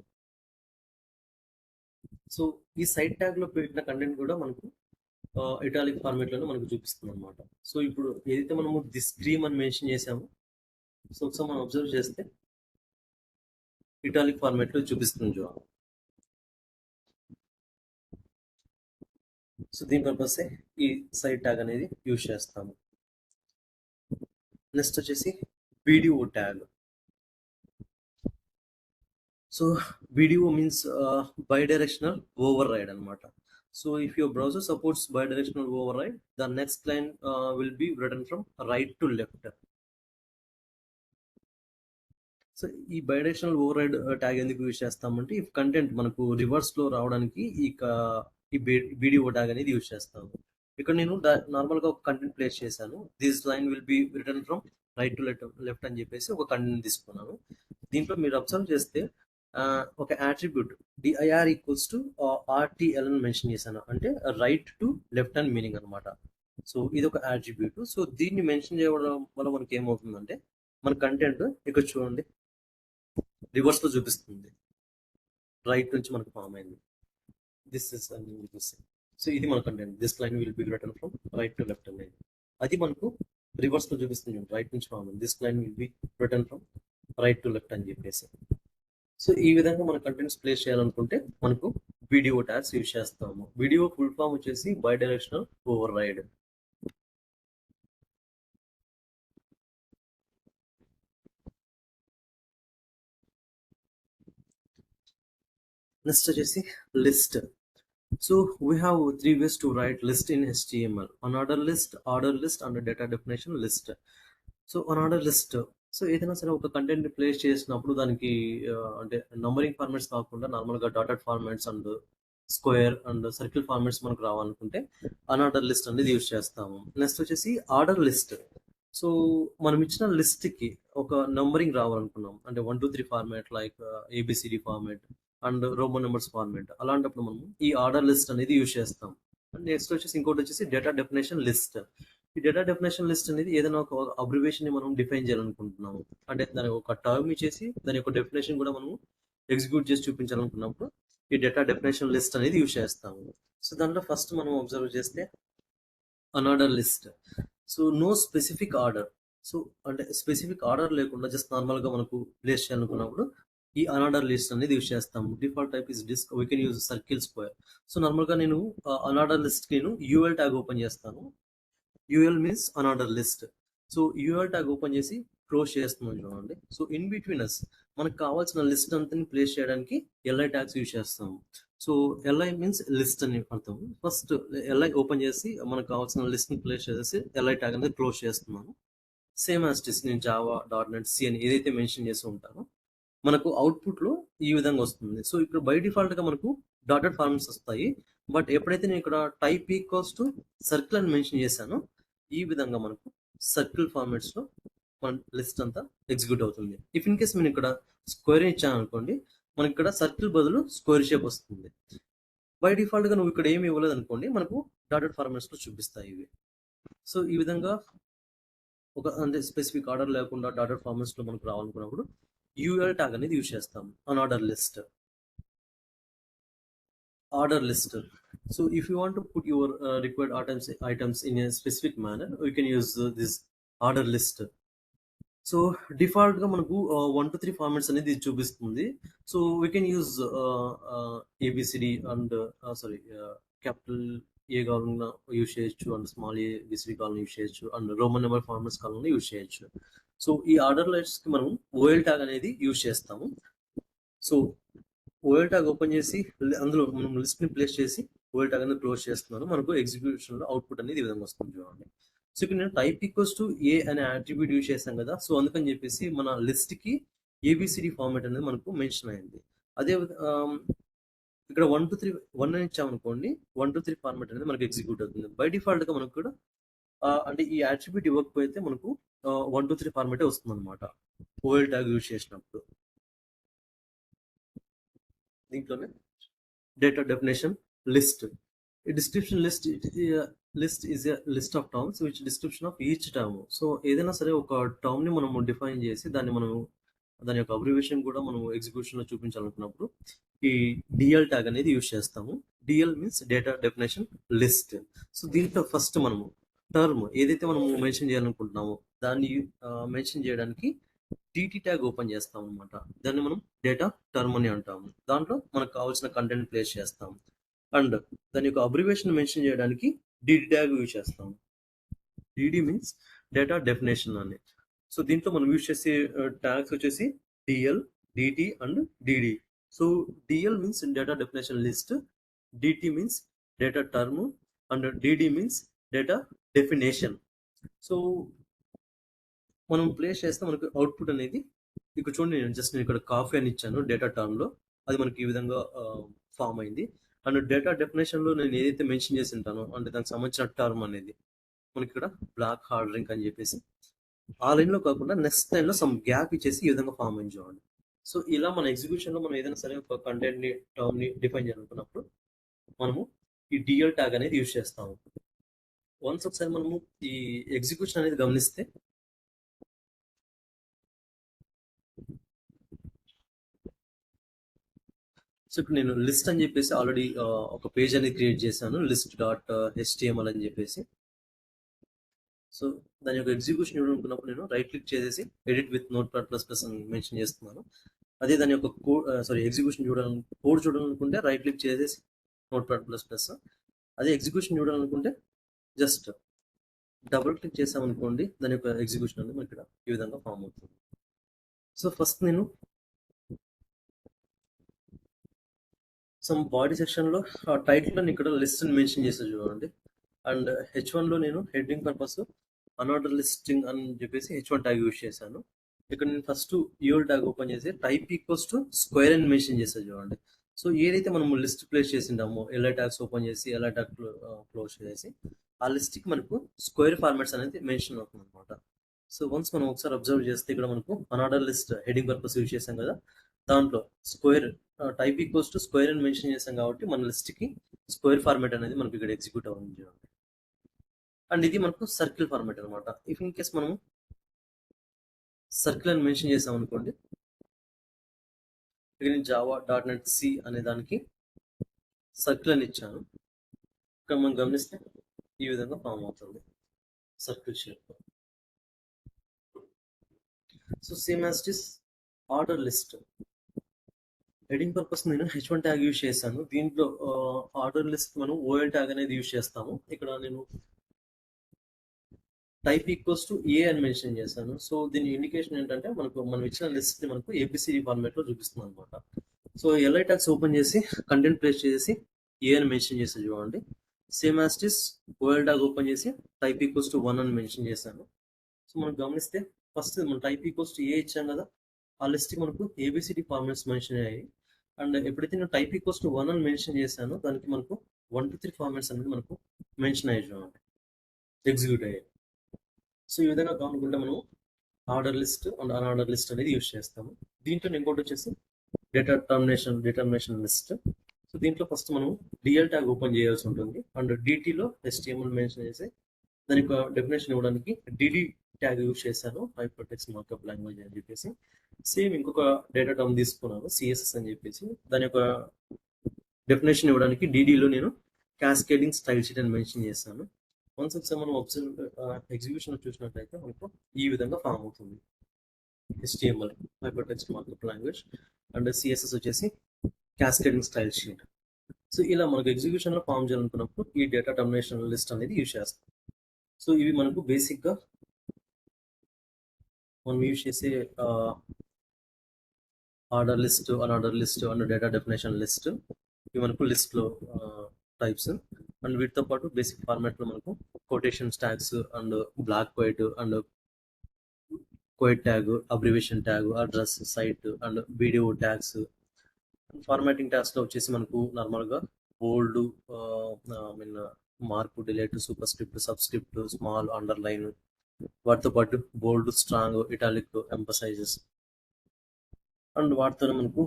సో ఈ సైడ్ ట్యాగ్లో పెట్టిన కంటెంట్ కూడా మనకు ఇటాలిక్ ఫార్మేట్లోనే మనకు చూపిస్తుంది అనమాట. సో ఇప్పుడు ఏదైతే మనము ది స్క్రీమ్ అని మెన్షన్ చేసామో, సో ఒకసారి మనం అబ్జర్వ్ చేస్తే ఇటాలిక్ ఫార్మేట్లో చూపిస్తుంది చూడాలి. సో దీని పర్పసే ఈ సైడ్ ట్యాగ్ అనేది యూజ్ చేస్తాము. నెక్స్ట్ వచ్చేసి video tag. So video means bidirectional override అనమాట. So if your browser supports bidirectional override, the next line will be return from right to left. So ఈ bidirectional override tag ఎందుకు use చేస్తామంటే ఈ content మనకు రివర్స్లో రావడానికి ఈ video tag అనేది యూజ్ చేస్తాము. ఇక్కడ నేను నార్మల్గా ఒక కంటెంట్ ప్లేస్ చేశాను. This line will be return from right to left అని చెప్పేసి ఒక కంటెంట్ తీసుకున్నాను. దీంట్లో మీరు అబ్జర్వ్ చేస్తే ఒక attribute DIR equals to RTL అని మెన్షన్ చేశాను, అంటే రైట్ టు లెఫ్ట్ అని మీనింగ్ అనమాట. సో ఇది ఒక యాట్రిబ్యూట్. సో దీన్ని మెన్షన్ చేయడం వల్ల మనకి ఏమవుతుందంటే మన కంటెంట్ ఇక్కడ చూడండి రివర్స్లో చూపిస్తుంది, రైట్ నుంచి మనకు ఫామ్ అయింది. దిస్ ఇస్ సో ఇది మన content, this line will be return from right to left అనేది. అది మనకు రివర్స్లో చూపిస్తుంది, రైట్ నుంచి ఫామ్ అయింది, this line will be return from right to left అని చెప్పేసి. సో ఈ విధంగా మన కంటెంట్స్ ప్లేస్ చేయాలనుకుంటే మనకు వీడియో ట్యాగ్స్ యూజ్ చేస్తాము. వీడియో ఫుల్ ఫామ్ వచ్చేసి bidirectional override. Next వచ్చేసి list. So we have 3 ways to write list in HTML: unordered list, ordered list, and data definition list. So unordered list, so ఏదైనా సరే ఒక content place చేసినప్పుడు దానికి అంటే numbering formats కాకుండా నార్మల్గా dotted formats and square and circle formats మనకు రావాలనుకుంటే అన్ఆర్డర్ లిస్ట్ అనేది యూజ్ చేస్తాము. నెక్స్ట్ వచ్చేసి ఆర్డర్ లిస్ట్. సో మనం ఇచ్చిన లిస్ట్కి ఒక నంబరింగ్ రావాలనుకున్నాం, అంటే 1 2 3 format like A B C D format and Roman numbers format. అలాంటప్పుడు మనం ఈ ఆర్డర్ లిస్ట్ అనేది యూజ్ చేస్తాం. నెక్స్ట్ వచ్చేసి ఇంకోటి వచ్చేసి డేటా డెఫినేషన్ లిస్ట్. ఈ డేటా డెఫినేషన్ లిస్ట్ అనేది ఏదైనా ఒక అబ్రివేషన్ ని మనం డిఫైన్ చేయాలనుకుంటున్నాము, అంటే దాని ఒక టర్మ్ ఇచ్చేసి దాని యొక్క డెఫినేషన్ కూడా మనం ఎగ్జిక్యూట్ చేసి చూపించాలనుకున్నప్పుడు ఈ డేటా డెఫినేషన్ లిస్ట్ అనేది యూజ్ చేస్తాము. సో దాంట్లో ఫస్ట్ మనం అబ్జర్వ్ చేస్తే unorder list. So no specific order. So అంటే స్పెసిఫిక్ ఆర్డర్ లేకుండా జస్ట్ నార్మల్గా మనకు ప్లేస్ చేయాలనుకున్నప్పుడు ఈ అన్ఆర్డర్ లిస్ట్ అనేది యూజ్ చేస్తాము. Default type is disc, we can use circle square. So నార్మల్గా నేను అన్ఆర్డర్ లిస్ట్కి నేను యూఎల్ ట్యాగ్ ఓపెన్ చేస్తాను. UL means unorder list. So UL tag open చేసి క్లోజ్ చేస్తున్నాం చూడండి. సో ఇన్ బిట్వీన్ అస్ మనకు కావాల్సిన లిస్ట్ అంతా ప్లేస్ చేయడానికి ఎల్ఐ ట్యాగ్స్ యూజ్ చేస్తాము. సో ఎల్ఐ మీన్స్ లిస్ట్ అని అర్థం. ఫస్ట్ ఎల్ఐ ఓపెన్ చేసి మనకు కావాల్సిన లిస్ట్ని ప్లేస్ చేసేసి ఎల్ఐ ట్యాగ్ అనేది క్లోజ్ చేస్తున్నాను. సేమ్ యాజ్ ఇట్ ఇస్ నేను జావా .NET C అని ఏదైతే మెన్షన్ చేసి ఉంటానో మనకు అవుట్పుట్లో ఈ విధంగా వస్తుంది. సో ఇక్కడ బై డిఫాల్ట్గా మనకు డాటెడ్ ఫార్మ్స్ వస్తాయి. బట్ ఎప్పుడైతే నేను ఇక్కడ టైప్ ఈక్వల్స్ టు సర్కిల్ అని మెన్షన్ చేశానో ఈ విధంగా మనకు సర్కిల్ ఫార్మాట్స్లో మన లిస్ట్ అంతా ఎగ్జిక్యూట్ అవుతుంది. ఇఫ్ ఇన్ కేస్ నేను ఇక్కడ స్క్వేర్ ఇచ్చాను అనుకోండి, మనకి ఇక్కడ సర్కిల్ బదులు స్క్వేర్ షేప్ వస్తుంది. బై డిఫాల్ట్గా నువ్వు ఇక్కడ ఏమి ఇవ్వలేదు అనుకోండి, మనకు డాటెడ్ ఫార్మాట్స్లో చూపిస్తాయి ఇవి. సో ఈ విధంగా ఒక అంటే స్పెసిఫిక్ ఆర్డర్ లేకుండా డాటెడ్ ఫార్మాట్స్లో మనకు రావాలనుకున్నప్పుడు యూఎల్ ట్యాగ్ అనేది యూజ్ చేస్తాం. Unorder list, order list. So if you want to put your required items in a specific manner, you can use this order list. So డిఫాల్ట్గా మనకు 1 to 3 ఫార్మాట్స్ అనేది చూపిస్తుంది. So we can use A B C D and capital A కావాలన్నా use చేయొచ్చు, and small A B C D కావాలన్నా use చేయొచ్చు, and Roman number formats కావాలన్నా use చేయొచ్చు. సో ఈ ఆర్డర్ లిస్ట్కి మనం ఓఎల్ ట్యాగ్ అనేది యూజ్ చేస్తాము. సో ఓఎల్ ట్యాగ్ ఓపెన్ చేసి అందులో మనం లిస్ట్ ని ప్లేస్ చేసి ఓఎల్ ట్యాగ్ అనేది క్లోజ్ చేస్తున్నాను. మనకు ఎగ్జిక్యూషన్ లో అవుట్పుట్ అనేది ఈ విధంగా వస్తుంది చూడండి. సో ఇక్కడ నేను టైప్ ఈక్వల్స్ టు ఏ అనే అట్రిబ్యూట్ యూజ్ చేస్తాం కదా. సో అందుకని చెప్పేసి మన లిస్ట్ కి ఏబిసిడి ఫార్మాట్ అనేది మనకు మెన్షన్ అయింది. అదే ఇక్కడ 1 to 3 1 అని ఇచ్చామనుకోండి, 1 to 3 ఫార్మాట్ అనేది మనకు ఎగ్జిక్యూట్ అవుతుంది. బై డిఫాల్ట్ గా మనకు కూడా అంటే ఈ అట్రిబ్యూట్ ఇవ్వకపోతే మనకు 1 to 3 ఫార్మాటే వస్తుంది అనమాట ఓఎల్ ట్యాగ్ యూజ్ చేసినప్పుడు. దీంట్లోనే data definition list. Description list is a list of terms which description of each term. So ఏదైనా సరే ఒక టర్మ్ ని మనం డిఫైన్ చేసి దాని యొక్క అబ్రివేషన్ కూడా మనం ఎగ్జిక్యూషన్ లో చూపించాలనుకున్నప్పుడు ఈ డిఎల్ ట్యాగ్ అనేది యూజ్ చేస్తాము. DL means data definition list. So దీంట్లో ఫస్ట్ మనము టర్మ్ ఏదైతే మనం మెన్షన్ చేయాలనుకుంటున్నామో దాన్ని మెన్షన్ చేయడానికి టీటీ ట్యాగ్ ఓపెన్ చేస్తాం అనమాట. దాన్ని మనం డేటా టర్మ్ అని అంటాము. దాంట్లో మనకు కావాల్సిన కంటెంట్ ప్లేస్ చేస్తాం. అండ్ దాని యొక్క అబ్రివేషన్ మెన్షన్ చేయడానికి డిడి ట్యాగ్ యూజ్ చేస్తాం. డిడి మీన్స్ డేటా డెఫినేషన్ అని. సో దీంట్లో మనం యూజ్ చేసే ట్యాగ్స్ వచ్చేసి DL, DT and DD. So DL means data definition list, DT means data term and DD means data definition. So మనం place చేస్తే మనకు output అనేది ఇక్కడ చూడండి. నేను ఇక్కడ కాఫీ అని ఇచ్చాను డేటా టర్మ్ లో, అది మనకి ఈ విధంగా ఫామ్ అయింది. అండ్ డేటా డెఫినేషన్ లో నేను ఏదైతే మెన్షన్ చేసి ఉంటానో అంటే దానికి సంబంధించిన టర్మ్ అనేది మనకి ఇక్కడ బ్లాక్ హార్డ్ డ్రింక్ అని చెప్పేసి ఆ లైన్ లో కాకుండా నెక్స్ట్ లైన్ లో సమ్ గ్యాప్ ఇచ్చేసి ఈ విధంగా ఫామ్ అయింది చూడండి. సో ఇలా మన ఎగ్జిక్యూషన్ లో మనం ఏదైనా సరే ఒక కంటెంట్ ని టర్మ్ ని డిఫైన్ చేయాలనుకున్నప్పుడు మనము ఈ డిఎల్ ట్యాగ్ అనేది యూజ్ చేస్తాము. వన్స్ ఒకసారి మనము ఈ ఎగ్జిక్యూషన్ అనేది గమనిస్తే సో ఇప్పుడు నేను లిస్ట్ అని చెప్పేసి ఆల్రెడీ ఒక పేజ్ అనేది క్రియేట్ చేశాను, లిస్ట్ డాట్ హెచ్టిఎంఎల్ అని చెప్పేసి. సో దాని యొక్క ఎగ్జిక్యూషన్ చూడాలనుకున్నప్పుడు నేను రైట్ క్లిక్ చేసేసి edit with note pad plus plus అని మెన్షన్ చేస్తున్నాను. అదే దాని యొక్క ఎగ్జిక్యూషన్ కోడ్ చూడాలనుకుంటే రైట్ క్లిక్ చేసేసి నోట్ ప్యాడ్ ప్లస్ ప్లస్. అదే ఎగ్జిక్యూషన్ చూడాలనుకుంటే జస్ట్ డబుల్ క్లిక్ చేసామనుకోండి, దాని యొక్క ఎగ్జిక్యూషన్ అనేది ఇక్కడ ఈ విధంగా ఫామ్ అవుతుంది. సో ఫస్ట్ నేను సమ్ బాడీ సెక్షన్ లో టైటిల్ అని ఇక్కడ లిస్ట్ మెన్షన్ చేసాను చూడండి. అండ్ H1 లో నేను హెడ్డింగ్ పర్పస్ అన్ఆర్డర్ లిస్టింగ్ అని చెప్పేసి H1 ట్యాగ్ యూజ్ చేశాను. ఇక్కడ నేను ఫస్ట్ యూఎల్ ట్యాగ్ ఓపెన్ చేసి టైప్ ఈక్వల్స్ టు స్క్వేర్ అని మెన్షన్ చేసాను చూడండి. సో ఏదైతే మనం లిస్ట్ ప్లేస్ చేసిండామో ఎల్ఐ ట్యాగ్స్ ఓపెన్ చేసి ఎల్ఐ ట్యాగ్ క్లోజ్ చేసి ఆ లిస్ట్ కి మనకు స్క్వేర్ ఫార్మాట్స్ అనేది మెన్షన్ అవుతుంది అనమాట. సో వన్స్ మనం ఒకసారి అబ్జర్వ్ చేస్తే ఇక్కడ మనకు unorder list heading purpose use చేసాం కదా, దాంట్లో square type equals to square అని మెన్షన్ చేసాం కాబట్టి మన లిస్ట్ కి స్క్వేర్ ఫార్మాట్ అనేది మనకి ఇక్కడ ఎగ్జిక్యూట్ అవుతుంది. అండ్ ఇది మనకు సర్కిల్ ఫార్మాట్ అనమాట. ఇఫ్ ఇన్ కేస్ మనం సర్కిల్ అని మెన్షన్ చేసాం అనుకోండి, ఇక్కడ నేను java.net C అనే దానికి సర్కిల్ అని ఇచ్చాను. ఇక్కడ మనం గమనిస్తే ఈ విధంగా ఫామ్ అవుతుంది circle shape. So same as it is order list heading purpose నేను H1 ట్యాగ్ యూజ్ చేశాను. దీంట్లో ఆర్డర్ లిస్ట్ మనం ఓఎల్ ట్యాగ్ అనేది యూజ్ చేస్తాము. ఇక్కడ నేను టైప్ ఈక్వల్స్ టు ఏ అని మెన్షన్ చేశాను. సో దీని ఇండికేషన్ ఏంటంటే మనం ఇచ్చిన లిస్ట్ ని మనకు ఏబిసిడి ఫార్మాట్ లో చూపిస్తుంది అనమాట. సో ఎల్ఐ ట్యాగ్స్ ఓపెన్ చేసి కంటెంట్ ప్లేస్ చేసి ఏ అని మెన్షన్ చేసి చూడండి. Same as it is ఓఎల్ tag open చేసి టైప్ ఈక్వల్స్ టు 1 అని మెన్షన్ చేశాను. సో మనం గమనిస్తే ఫస్ట్ మనం టైప్ ఈక్వల్స్ టు ఏ ఇచ్చాం కదా, ఆ లిస్ట్ మనకు ఏబిసిడి ఫార్మాట్స్ మెన్షన్ అయ్యాయి. అండ్ ఎప్పుడైతే నేను టైప్ ఈక్వల్స్ టు 1 అని మెన్షన్ చేశానో దానికి మనకు 1 to 3 ఫార్మాట్స్ అనేది మనకు మెన్షన్ అయ్యాయి చూడండి, ఎగ్జిక్యూట్ అయ్యాయి. సో ఈ విధంగా కానుకుంటే మనం order list and unorder list అనేది యూజ్ చేస్తాము. దీంట్లో ఇంకోటి వచ్చేసి డిటర్మినేషన్ లిస్ట్. సో దీంట్లో ఫస్ట్ మనం డిఎల్ ట్యాగ్ ఓపెన్ చేయాల్సి ఉంటుంది. అండ్ డిటిలో HTML మెన్షన్ చేసి దాని యొక్క డెఫినేషన్ ఇవ్వడానికి డిడి ట్యాగ్ యూజ్ చేశాను, హైపర్ టెక్స్ట్ మార్కప్ లాంగ్వేజ్ అని చెప్పేసి. సేమ్ ఇంకొక డేటా టర్మ్ తీసుకున్నాను సిఎస్ఎస్ అని చెప్పేసి, దాని యొక్క డెఫినేషన్ ఇవ్వడానికి డిడిలో నేను క్యాస్కేడింగ్ స్టైల్ షీట్ అని మెన్షన్ చేశాను. వన్స్ ఒకసారి మనం ఎగ్జిక్యూషన్ చూసినట్లయితే మనకు ఈ విధంగా ఫామ్ అవుతుంది HTML hyper text markup language and CSS వచ్చేసి క్యాస్కేడింగ్ స్టైల్ షీట్. సో ఇలా మనకు ఎగ్జిక్యూషన్ లో ఫామ్ చేయాలనుకున్నప్పుడు ఈ డేటా టర్మినేషన్ లిస్ట్ అనేది యూజ్ చేస్తాం. సో ఇవి మనకు బేసిక్ గా మనం యూజ్ చేసే order list, unorder list and data definition list, ఇవి మనకు లిస్ట్లో టైప్స్. అండ్ వీటితో పాటు బేసిక్ ఫార్మాట్లో మనకు quotation tags and blockquote and quote tag, abbreviation tag, address, cite and video tags. Formatting ట్యాగ్స్లో వచ్చేసి మనకు నార్మల్గా బోల్డ్, ఐ మీన్ మార్పు, delete, superscript, subscript, small, underline, వాటితో పాటు bold, strong, italic, emphasizes. And వాటితో మనకు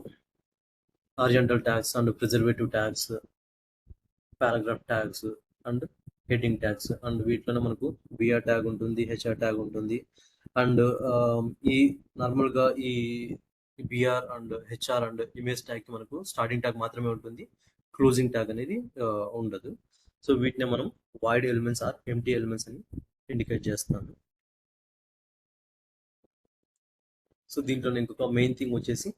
horizontal tags and preservative tags, paragraph tags and heading tags. And వీటిలోనే మనకు బిఆర్ ట్యాగ్ ఉంటుంది, హెచ్ఆర్ ట్యాగ్ ఉంటుంది. అండ్ ఈ నార్మల్గా ఈ BR and HR and image ట్యాగ్కి మనకు స్టార్టింగ్ ట్యాగ్ మాత్రమే ఉంటుంది, క్లోజింగ్ ట్యాగ్ అనేది ఉండదు. సో వీటిని మనం void elements or empty elements అని ఇండికేట్ చేస్తాను. సో దీంట్లో ఇంకొక మెయిన్ థింగ్ వచ్చేసి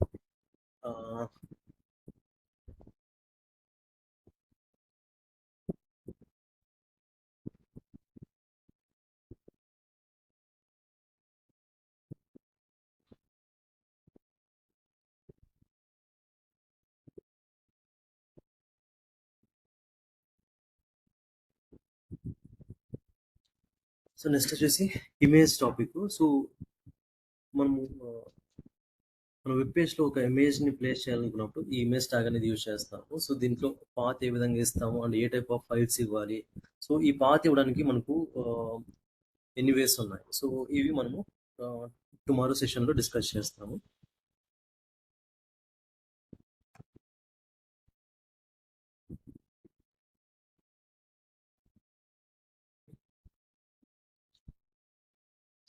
సో నెక్స్ట్ వచ్చేసి ఇమేజ్ టాపిక్. సో మనము మన వెబ్ పేజ్లో ఒక ఇమేజ్ని ప్లేస్ చేయాలనుకున్నప్పుడు ఈ ఇమేజ్ ట్యాగ్ అనేది యూజ్ చేస్తాము. సో దీంట్లో పాత్ ఏ విధంగా ఇస్తాము అండ్ ఏ టైప్ ఆఫ్ ఫైల్స్ ఇవ్వాలి. సో ఈ పాత్ ఇవ్వడానికి మనకు ఎన్ని వేస్ ఉన్నాయి. సో ఇవి మనము టుమారో సెషన్లో డిస్కస్ చేస్తాము.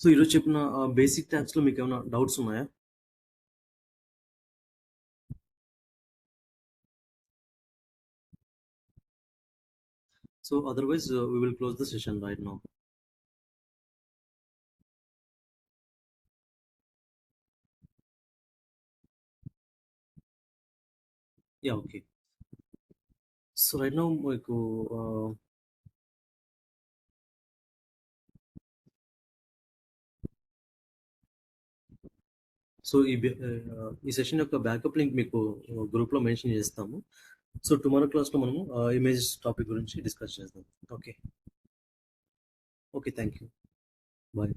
సో ఈరోజు చెప్పిన బేసిక్ ట్యాగ్స్లో మీకు ఏమైనా డౌట్స్ ఉన్నాయా? So otherwise we will close the session right now. Yeah, okay. So right now మీకు సో ఈ సెషన్ యొక్క బ్యాకప్ లింక్ మీకు గ్రూప్లో మెన్షన్ చేస్తాము. సో టుమారో క్లాస్లో మనము ఇమేజ్ టాపిక్ గురించి డిస్కస్ చేద్దాం. Okay, okay, thank you, bye.